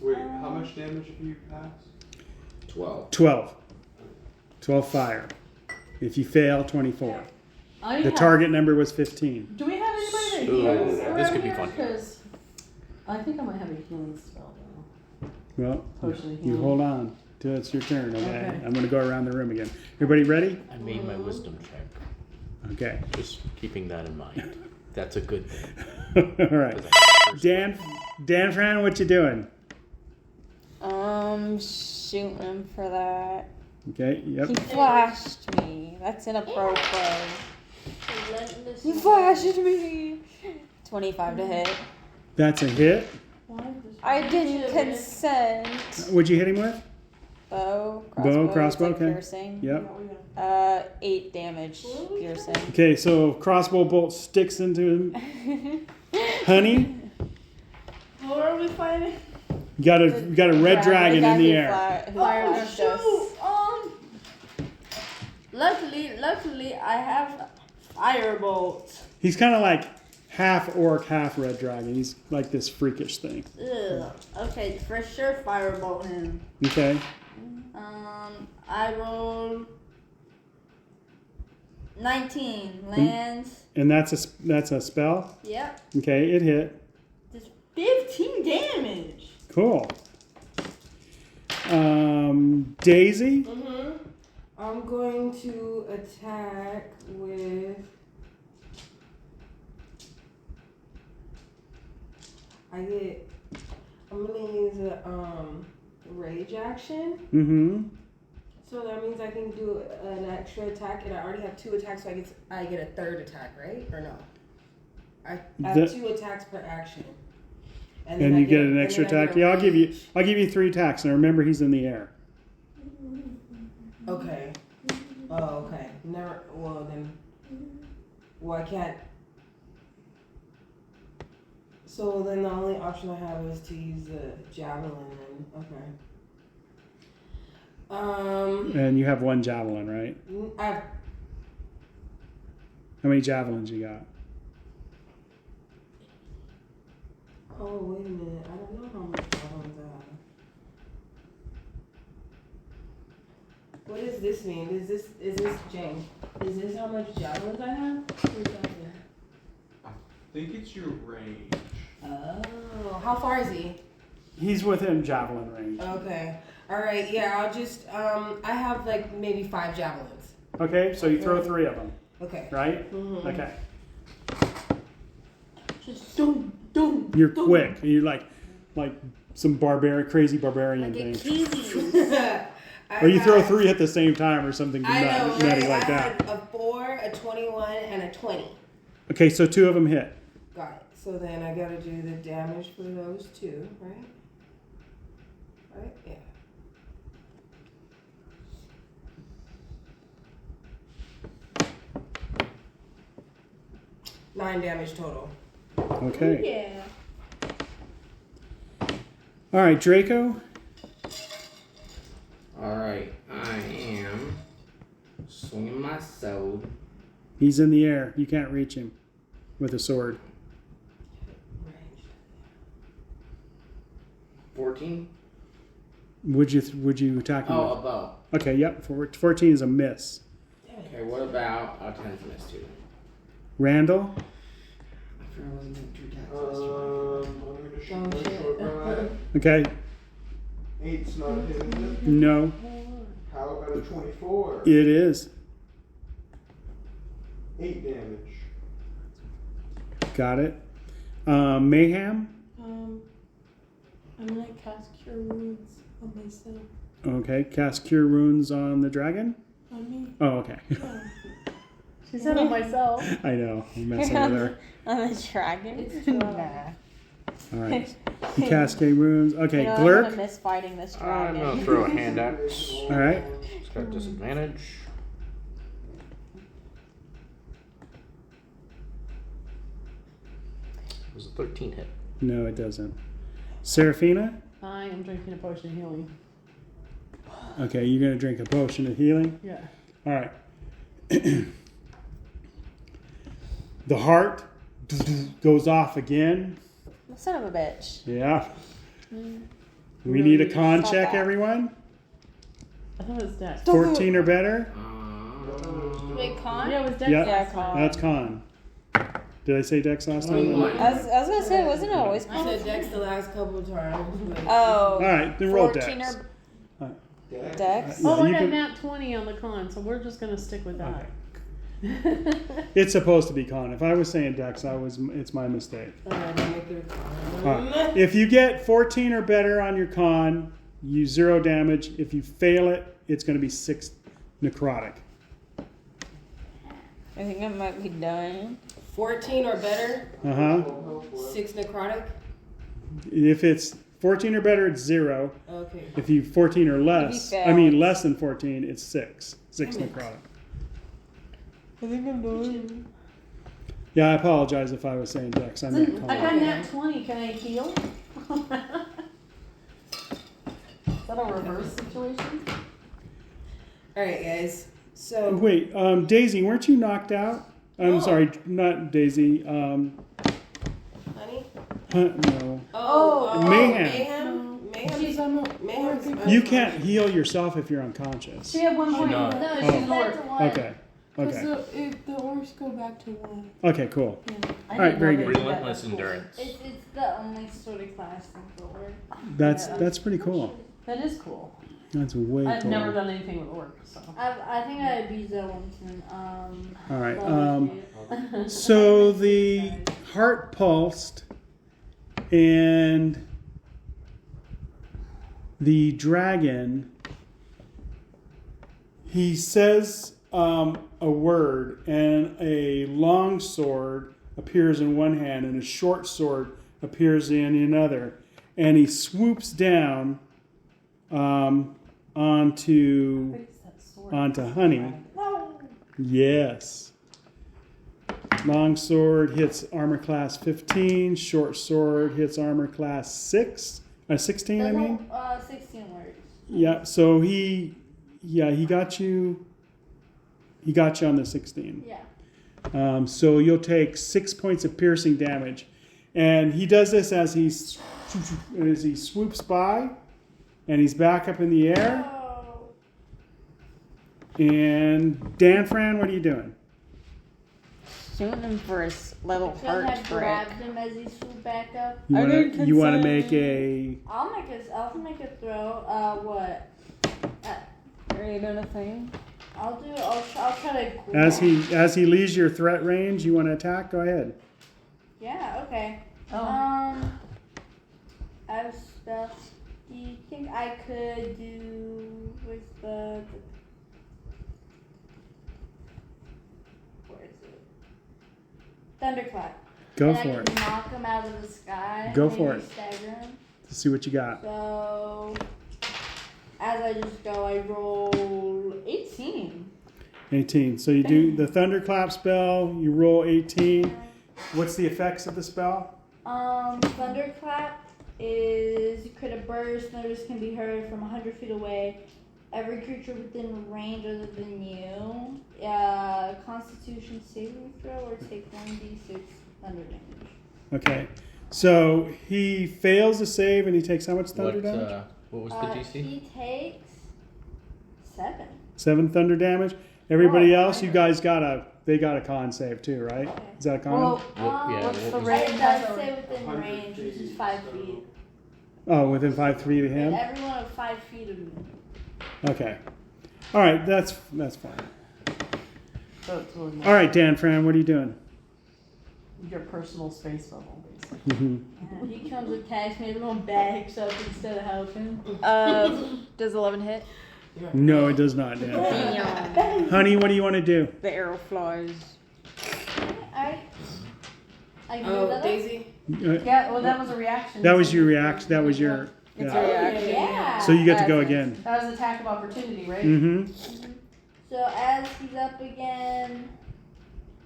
Wait, how much damage have you passed? 12. 12. 12 fire. If you fail, 24. I The have- target number was 15. Do we have anybody that Ooh, heals? this around could be here? fun. 'Cause I think I might have a healing spell though. Well, Potion of you healing. hold on till it's your turn, okay? Okay. I'm going to go around the room again. Everybody ready? I made my wisdom check. Okay. Just keeping that in mind. That's a good thing. All right. 'Cause I first- Dan Fran, what you doing? Shooting him for that. Okay, yep. He flashed me. That's inappropriate. Relentless. He flashed me. 25 to hit. That's a hit. Why is this? I didn't consent. What'd you hit him with? Bow, Crossbow, it's like okay. piercing. Yep. 8 damage piercing. Okay, so crossbow bolt sticks into him. Honey, What are we fighting? You got a red dragon in the air. Who Oh flashed us. shoot! Luckily, I have firebolt. He's kind of like half orc, half red dragon. He's like this freakish thing. Ugh. Okay, for sure, firebolt him. Okay. I rolled 19 lands. And that's a spell. Yep. Okay, it hit. Just 15 damage. Cool. Daisy. Mm-hmm. I'm going to attack with. I'm gonna use a rage action. Mm-hmm. So that means I can do an extra attack, and I already have 2 attacks, so I get a third attack, right? Or no? I have 2 attacks per action. And you get an extra attack. Yeah, I'll give you 3 attacks. And remember, he's in the air. Okay. Oh, okay. Never. Well then. Well, I can't. So then the only option I have is to use the javelin. Then okay. And you have 1 javelin, right? I have. How many javelins you got? Oh wait a minute. I don't know how much javelins I have. What does this mean? Is this Jane? Is this how much javelins I have? I think it's your range. Oh, how far is he? He's within javelin range. Okay. All right. Yeah, I'll just I have like maybe 5 javelins. Okay, so you throw 3 of them, Okay. right? Mm-hmm. Okay. Just don't. You're quick. You're like some crazy barbarian Like a thing. kiwi. Or you throw 3 at the same time or something I know, nutty right? like I that. had a 4, a 21, and a 20. Okay, so 2 of them hit. Got it. So then I gotta do the damage for those 2, right? Right? Yeah. Nine damage total. Okay. Yeah. All right, Draco. Alright, I am swinging my sword. He's in the air. You can't reach him with a sword. 14. Would you attack him? Oh, with? a bow. Okay, yep. 14 is a miss. Okay, what about a 10th miss too? Randall. I forgot I wasn't doing 2 attacks. Oh, shit. Okay. 8's not hitting it. No, How about a 24? it is. 8 damage. Got it. Mayhem. I'm gonna cast Cure Wounds on myself. Okay, cast Cure Wounds on the dragon. On me. Oh, okay. Yeah. She said on myself. I know. I'm messing with her. On the dragon? It's Nah. All right. You cascade wounds. Okay, You know, I'm gonna Glurk. miss fighting this I'm dragon. gonna throw a hand axe. All right. It's got disadvantage. It was a 13 hit. No, it doesn't. Seraphina. I am drinking a potion of healing. Okay, you're gonna drink a potion of healing. Yeah. All right. The heart goes off again. Son of a bitch. Yeah. Mm. We need a con Stop check, that. everyone. I thought it was Dex. 14 or better. Wait, con? Yeah, it was Dex. Yeah. last time. con. That's con. Did I say Dex last time? 21. I was gonna say, wasn't it always I con? said Dex the last couple of times. But Oh. All right, then roll 14 Dex. or Dex. Dex? Yeah, Oh, I you got can- nat 20 on the con, so we're just gonna stick with that. It's supposed to be con. If I was saying Dex, it's my mistake. I didn't make it a con. All right. If you get 14 or better on your con, you 0 damage. If you fail it, it's going to be 6 necrotic. I think I might be done. 14 or better, Uh huh. 6 necrotic. If it's 14 or better, it's 0. Okay. If you 14 or less, If you I mean fail. less than 14, it's 6 necrotic. I think I'm done. Yeah, I apologize if I was saying Dex. I meant I con. got nat 20. Can I heal? that a reverse situation? Alright, guys. So, Wait, Daisy, weren't you knocked out? I'm No. sorry, not Daisy. honey? No. Mayhem. She's on the Mayhem's You can't heal yourself if you're unconscious. She had 1 point. No. No, Oh. she's back to 1. Okay. Okay. The orcs go back to 1. Okay, cool. I All right, didn't very know good. they did that. Relentless That's cool. endurance. It's the only sort of class thing for work. That's pretty cool. That is cool. That's way I've cool. never done anything with orcs, so. I think I abused that once in All right. Baldur's Gate. So the heart pulsed, and the dragon, he says a word, and a long sword appears in one hand, and a short sword appears in another, and he swoops down onto Honey. Yes. Long sword hits armor class 15. Short sword hits armor class 16. I mean. 16 words. Yeah. So he got you. He got you on the 16. Yeah. So you'll take 6 points of piercing damage, and he does this as he swoops by, and he's back up in the air. Oh. And Dan Fran, what are you doing? Shooting him for his little Should heart have trick. grabbed him as he swooped back up. You I want didn't to you want to consent. make a I'll make a throw. What? Are you doing a thing? I'll try to. Cool as he leaves your threat range. You want to attack? Go ahead. Yeah. Okay. Oh. I have stuff. Do you think I could do with the where is it? Thunderclap. Go and for I it. can knock him out of the sky. Go maybe for it. Stagger him. Let's see what you got. So as I just go, I roll 18. 18. So you do the thunderclap spell. You roll 18. What's the effects of the spell? Thunderclap is crit a burst. Notice can be heard from 100 feet away. Every creature within range other than you. Constitution saving throw or take 1d6 thunder damage. Okay. So he fails to save, and he takes how much thunder damage? What was the DC? He takes 7. 7 thunder damage. Everybody Oh, else, you guys got a con save too, right? Okay. Is that a con? Well, Yeah, what's the what was- range? It does say within range, which is 5 feet. Oh, within 5'3" to him. Everyone of 5 feet of me. Okay. All right, that's fine. So it's really All right, Dan Fran, what are you doing? your personal space bubble, basically. Mm-hmm. He comes and attacks me, everyone backs up instead of helping. Does 11 hit? No, it does not, Dan. Damn. Honey, what do you want to do? The arrow flies. I can do Oh, that. Daisy. Yeah, well, that was a reaction. That was your reaction. That was your. It's Yeah. a reaction. Yeah. So you get to go again. That was attack of opportunity, right? Mm-hmm. So as he's up again,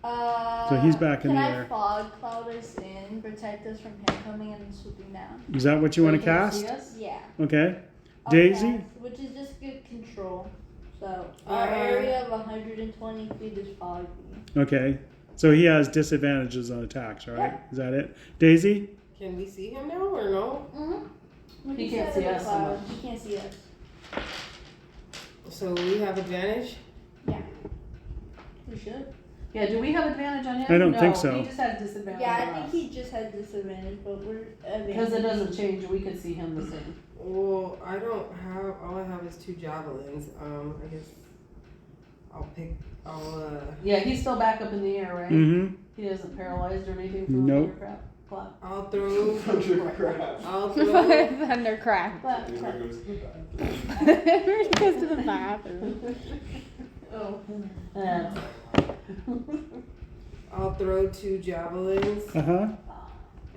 So he's back in can the I air. fog cloud us in, protect us from him coming and swooping down? Is that what you want to So can't cast? see us? Yeah. Okay. I'll Daisy? cast, which is just good control. So our area of 120 feet is foggy. Okay. So he has disadvantages on attacks, right? Yeah. Is that it? Daisy? Can we see him now or no? Mm-hmm. He can't see us so much. He can't see us. So we have advantage? Yeah. We should. Yeah, do we have advantage on him? I don't No, think so. He just has disadvantage Yeah, on I think us. he just has disadvantage, but we're Because it doesn't change, we could see him the same. Well, I don't have. All I have is 2 javelins. I guess I'll Yeah, he's still back up in the air, right? Mm-hmm. He isn't paralyzed or anything from Nope. the clap. I'll throw. Thundercrap. I'll throw. Thunder crack. Clap, Never clap. goes to the bathroom. Goes to the bathroom. Oh. I'll throw 2 javelins, Uh-huh.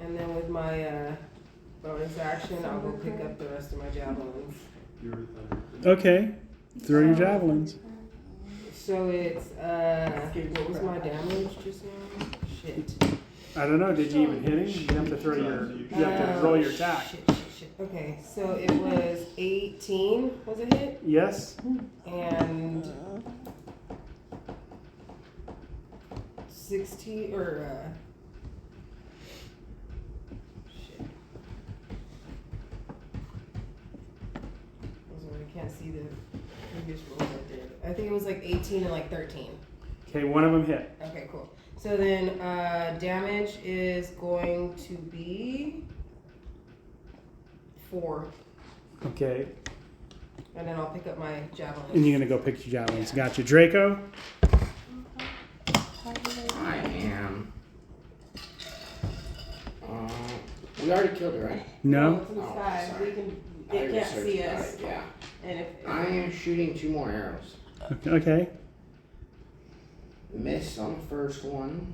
and then with my bonus action, I'll go pick up the rest of my javelins. You were thunder. Okay. Throw your javelins. So it's what was my damage just now? Shit. I don't know. Did you even hit him? You have to throw your. You have to roll your attack. Shit. shit. Okay, so it was 18 was a hit, Yes. and 16 or shit. I can't see the previous rolls I did. I think it was like 18 and like 13. Okay, one of them hit. Okay, cool. So then damage is going to be 4. Okay, And then I'll pick up my javelin. and you're gonna go pick your javelins. Gotcha. Draco. I am. We already killed it, right? No. It's in the Oh, sky. sorry. We can. I It can't researched see that, us. Yeah. And if I am shooting 2 more arrows. Okay. Miss on the first one.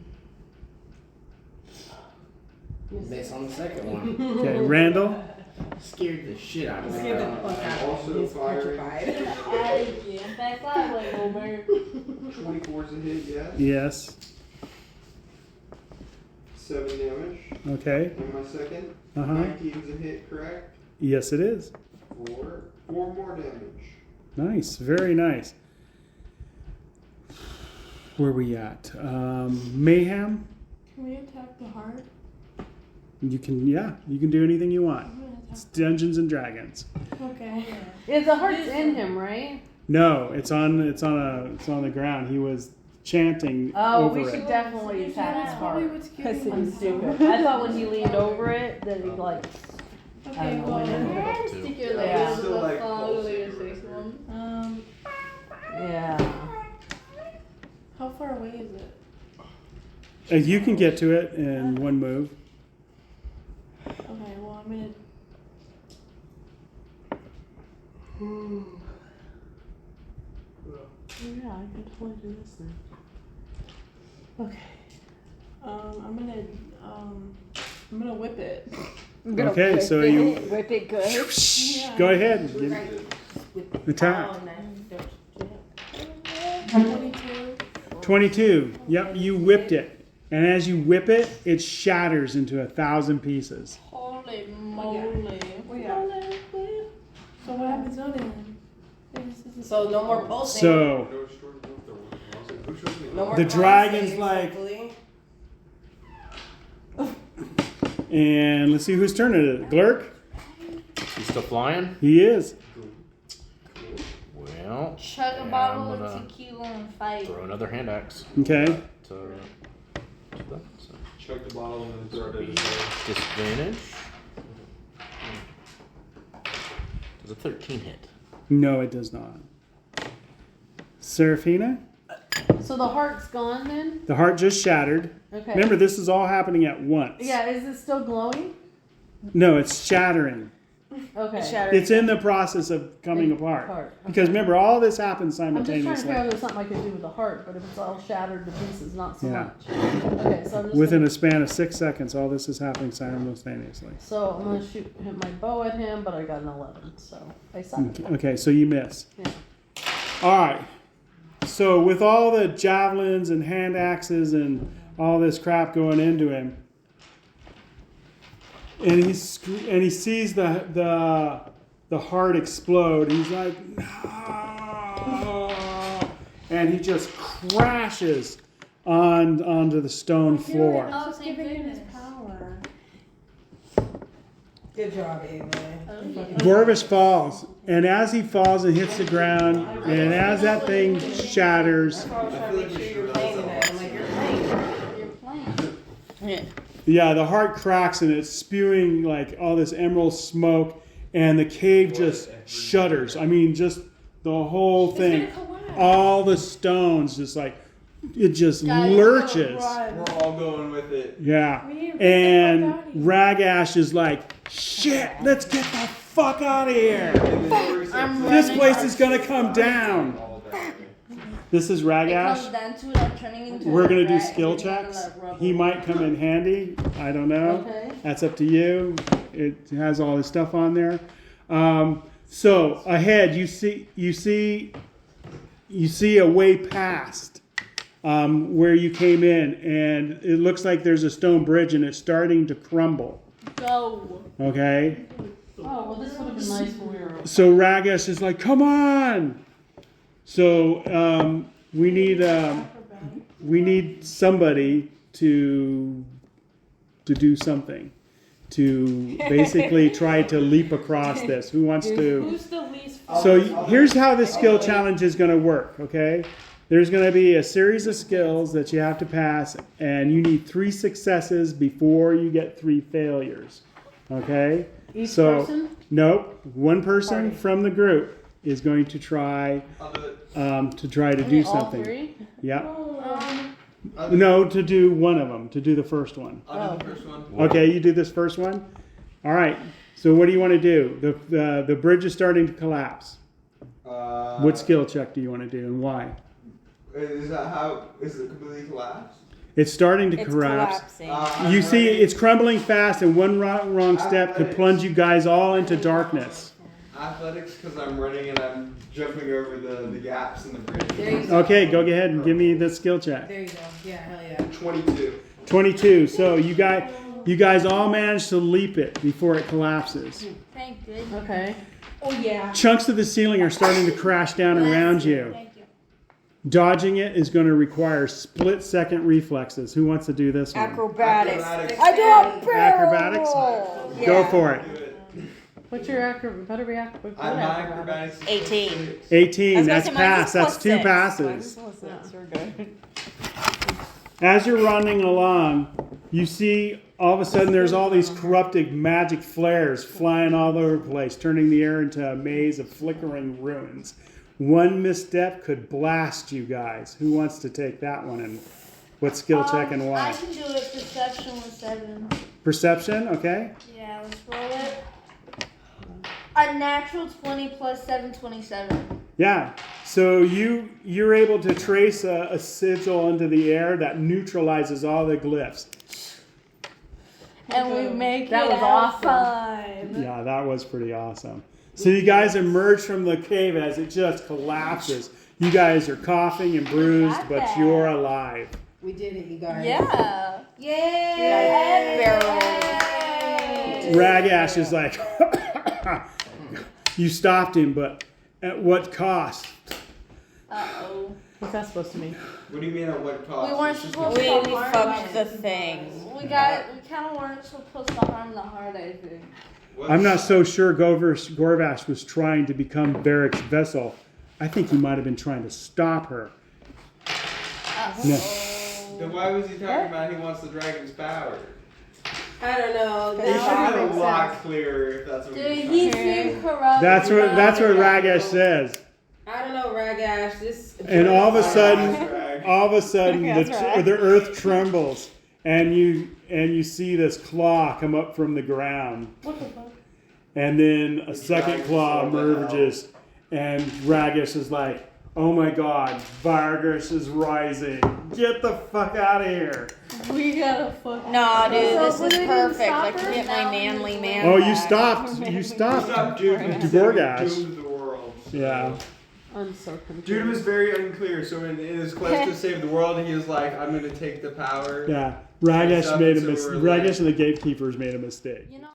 Miss on the second one. Okay, Randall. Scared the shit out of me. scared the fuck out of Also him. He's firing. petrified. Back that way, over. 24 is a hit, yes. Yes. 7 damage. Okay. And my second. Uh huh. 19 is a hit, correct? Yes, it is. 4 more damage. Nice. Very nice. Where we at? Mayhem. Can we attack the heart? You can. Yeah. You can do anything you want. I'm gonna It's attack. Dungeons and Dragons. Okay. Yeah, the heart's in him, right? No, it's on the ground. He was chanting Oh, over we it. should definitely Yeah, attack that's the probably heart. what's Because killing I'm me. stupid. I thought when he leaned over it that he like. I Okay, don't know, well, whatever. stick your Yeah. legs Still, like, up pulsating. Yeah. How far away is it? You can get to it in one move. Okay, well, I'm gonna. Yeah, I can totally do this then. Okay. I'm gonna whip it. I'm gonna Okay, whip so it, you- whip it good. Yeah. Go ahead. Attack. Oh, nice. 22. 22. Yep, you whipped it. And as you whip it, it shatters into 1,000 pieces. Holy moly. So what happens now then? So no more pulsing. So No short move, the one. I was like, who shows me no more the con dragon's saves, like- hopefully. and let's see whose turn it is. Glurk? He's still flying? He is. Well, Chug a Yeah, bottle I'm of gonna tequila and fight. throw another hand axe Okay. to that. So Chug the bottle and then throw it at be his face. disadvantage. Does a 13 hit? No, it does not. Seraphina? So the heart's gone then? The heart just shattered. Okay. Remember, this is all happening at once. Yeah, is it still glowing? No, it's shattering. Okay. Shatter. It's in the process of coming apart. Heart. Because remember, all this happens I'm just trying to simultaneously. figure out if there's something I can do with the heart, but if it's all shattered to pieces, not so Yeah. much. Okay, so I'm just Within gonna, a span of 6 seconds, all this is happening simultaneously. so I'm gonna hit my bow at him, but I got an 11, so I suck. Okay, so you miss. Yeah. All right. So with all the javelins and hand axes and all this crap going into him, and he sees the heart explode. He's like, no, and he just crashes onto the stone floor. Oh, thank Giving him goodness. his power. Good job, Ava. Gorvash falls, and as he falls and hits the ground, and as that thing shatters, That's why I was trying to make sure you were playing tonight. I'm like, you're playing. You're playing. yeah, the heart cracks and it's spewing like all this emerald smoke, and the cave just shudders. I mean, just the whole thing, all the stones just like, it just lurches. We're all going with it. Yeah. We need to And get the fuck out of here. Raghash is like, shit, let's get the fuck out of here. I'm This running. place is gonna come down. All that. This is It comes Raghash. down to it, I'm turning into We're a gonna do rat skill and you're gonna checks. let rubble. He might come in handy. I don't know. Okay. That's up to you. It has all this stuff on there. So ahead, you see a way past where you came in, and it looks like there's a stone bridge, and it's starting to crumble. Go. Okay. Oh, well, this would have been nice when we were. So Raghash is like, come on. So we need somebody to do something, to basically try to leap across this. Who wants to? Who's the least? So here's how the skill challenge is going to work, okay? There's going to be a series of skills that you have to pass, and you need 3 successes before you get 3 failures, okay? Each person? Nope. One person from the group is going to try to do All something. 3? Yeah. No, to do one of them, to do the first one. I'll do the first one. Okay, you do this first one? All right. So what do you want to do? The bridge is starting to collapse. What skill check do you want to do and why? Is it completely collapsed? It's starting to It's collapse. collapsing. You see, it's crumbling fast, and one wrong step could plunge you guys all into darkness. Athletics, because I'm running and I'm jumping over the gaps in the bridge. There you go. Okay, go ahead and give me the skill check. There you go. Yeah, hell yeah. 22. 22. So you guys all managed to leap it before it collapses. Thank goodness. Okay. Oh yeah. Chunks of the ceiling are starting to crash down around you. Thank you. Dodging it is going to require split-second reflexes. Who wants to do this one? Acrobatics. Acrobatics. I do a barrel Acrobatics? roll. Go for it. Do it. What's your acrobatics? What My acrobatics. 18. 18. I was gonna That's say, mine's pass. That's plus 2 6. passes. Mine's plus 6. We're good. As you're running along, you see all of a sudden there's all these corrupted magic flares flying all over the place, turning the air into a maze of flickering ruins. One misstep could blast you guys. Who wants to take that one, and what skill check and I why? can do it. Perception with 7. Perception, okay? Yeah, let's roll it. A natural 20 plus 7, 27. Yeah. So you're able to trace a sigil into the air that neutralizes all the glyphs. And we make That it was out awesome. fine. Yeah, that was pretty awesome. So you guys emerge from the cave as it just collapses. You guys are coughing and bruised, got but that. you're alive. We did it, you guys. Yeah. Yay! Yay! Raghash is like, you stopped him, but at what cost? Uh-oh. What's that supposed to mean? What do you mean at what cost? We weren't It's just supposed We to harm fucked the them. thing. We kind of weren't supposed to harm the heart, I think. What's- I'm not so sure Gorvash was trying to become Vvaraak's vessel. I think he might have been trying to stop her. No. Then why was he talking about he wants the dragon's power? I don't know. It should have been a Now lot clearer if that's what Dude, he was he talking seemed corrupt. That's what Raghash says. I don't know, Raghash. This. And all of a sudden, That's right. the earth trembles, and you see this claw come up from the ground. What the fuck? And then a second claw emerges, and Raghash is like, "Oh my God, Vvaraak is rising! Get the fuck out of here!" We gotta fuck. No, dude, So this we is didn't perfect. stop I can her? get my manly man. Oh, you back. stopped! You stopped! Stop Jude. Gorgash. Doomed the world. Yeah. I'm so confused. Jude was very unclear, so in his quest to save the world, he was like, I'm going to take the power. Yeah. Raghash made a So mistake. we're like- Raghash and the Gatekeepers made a mistake. You know.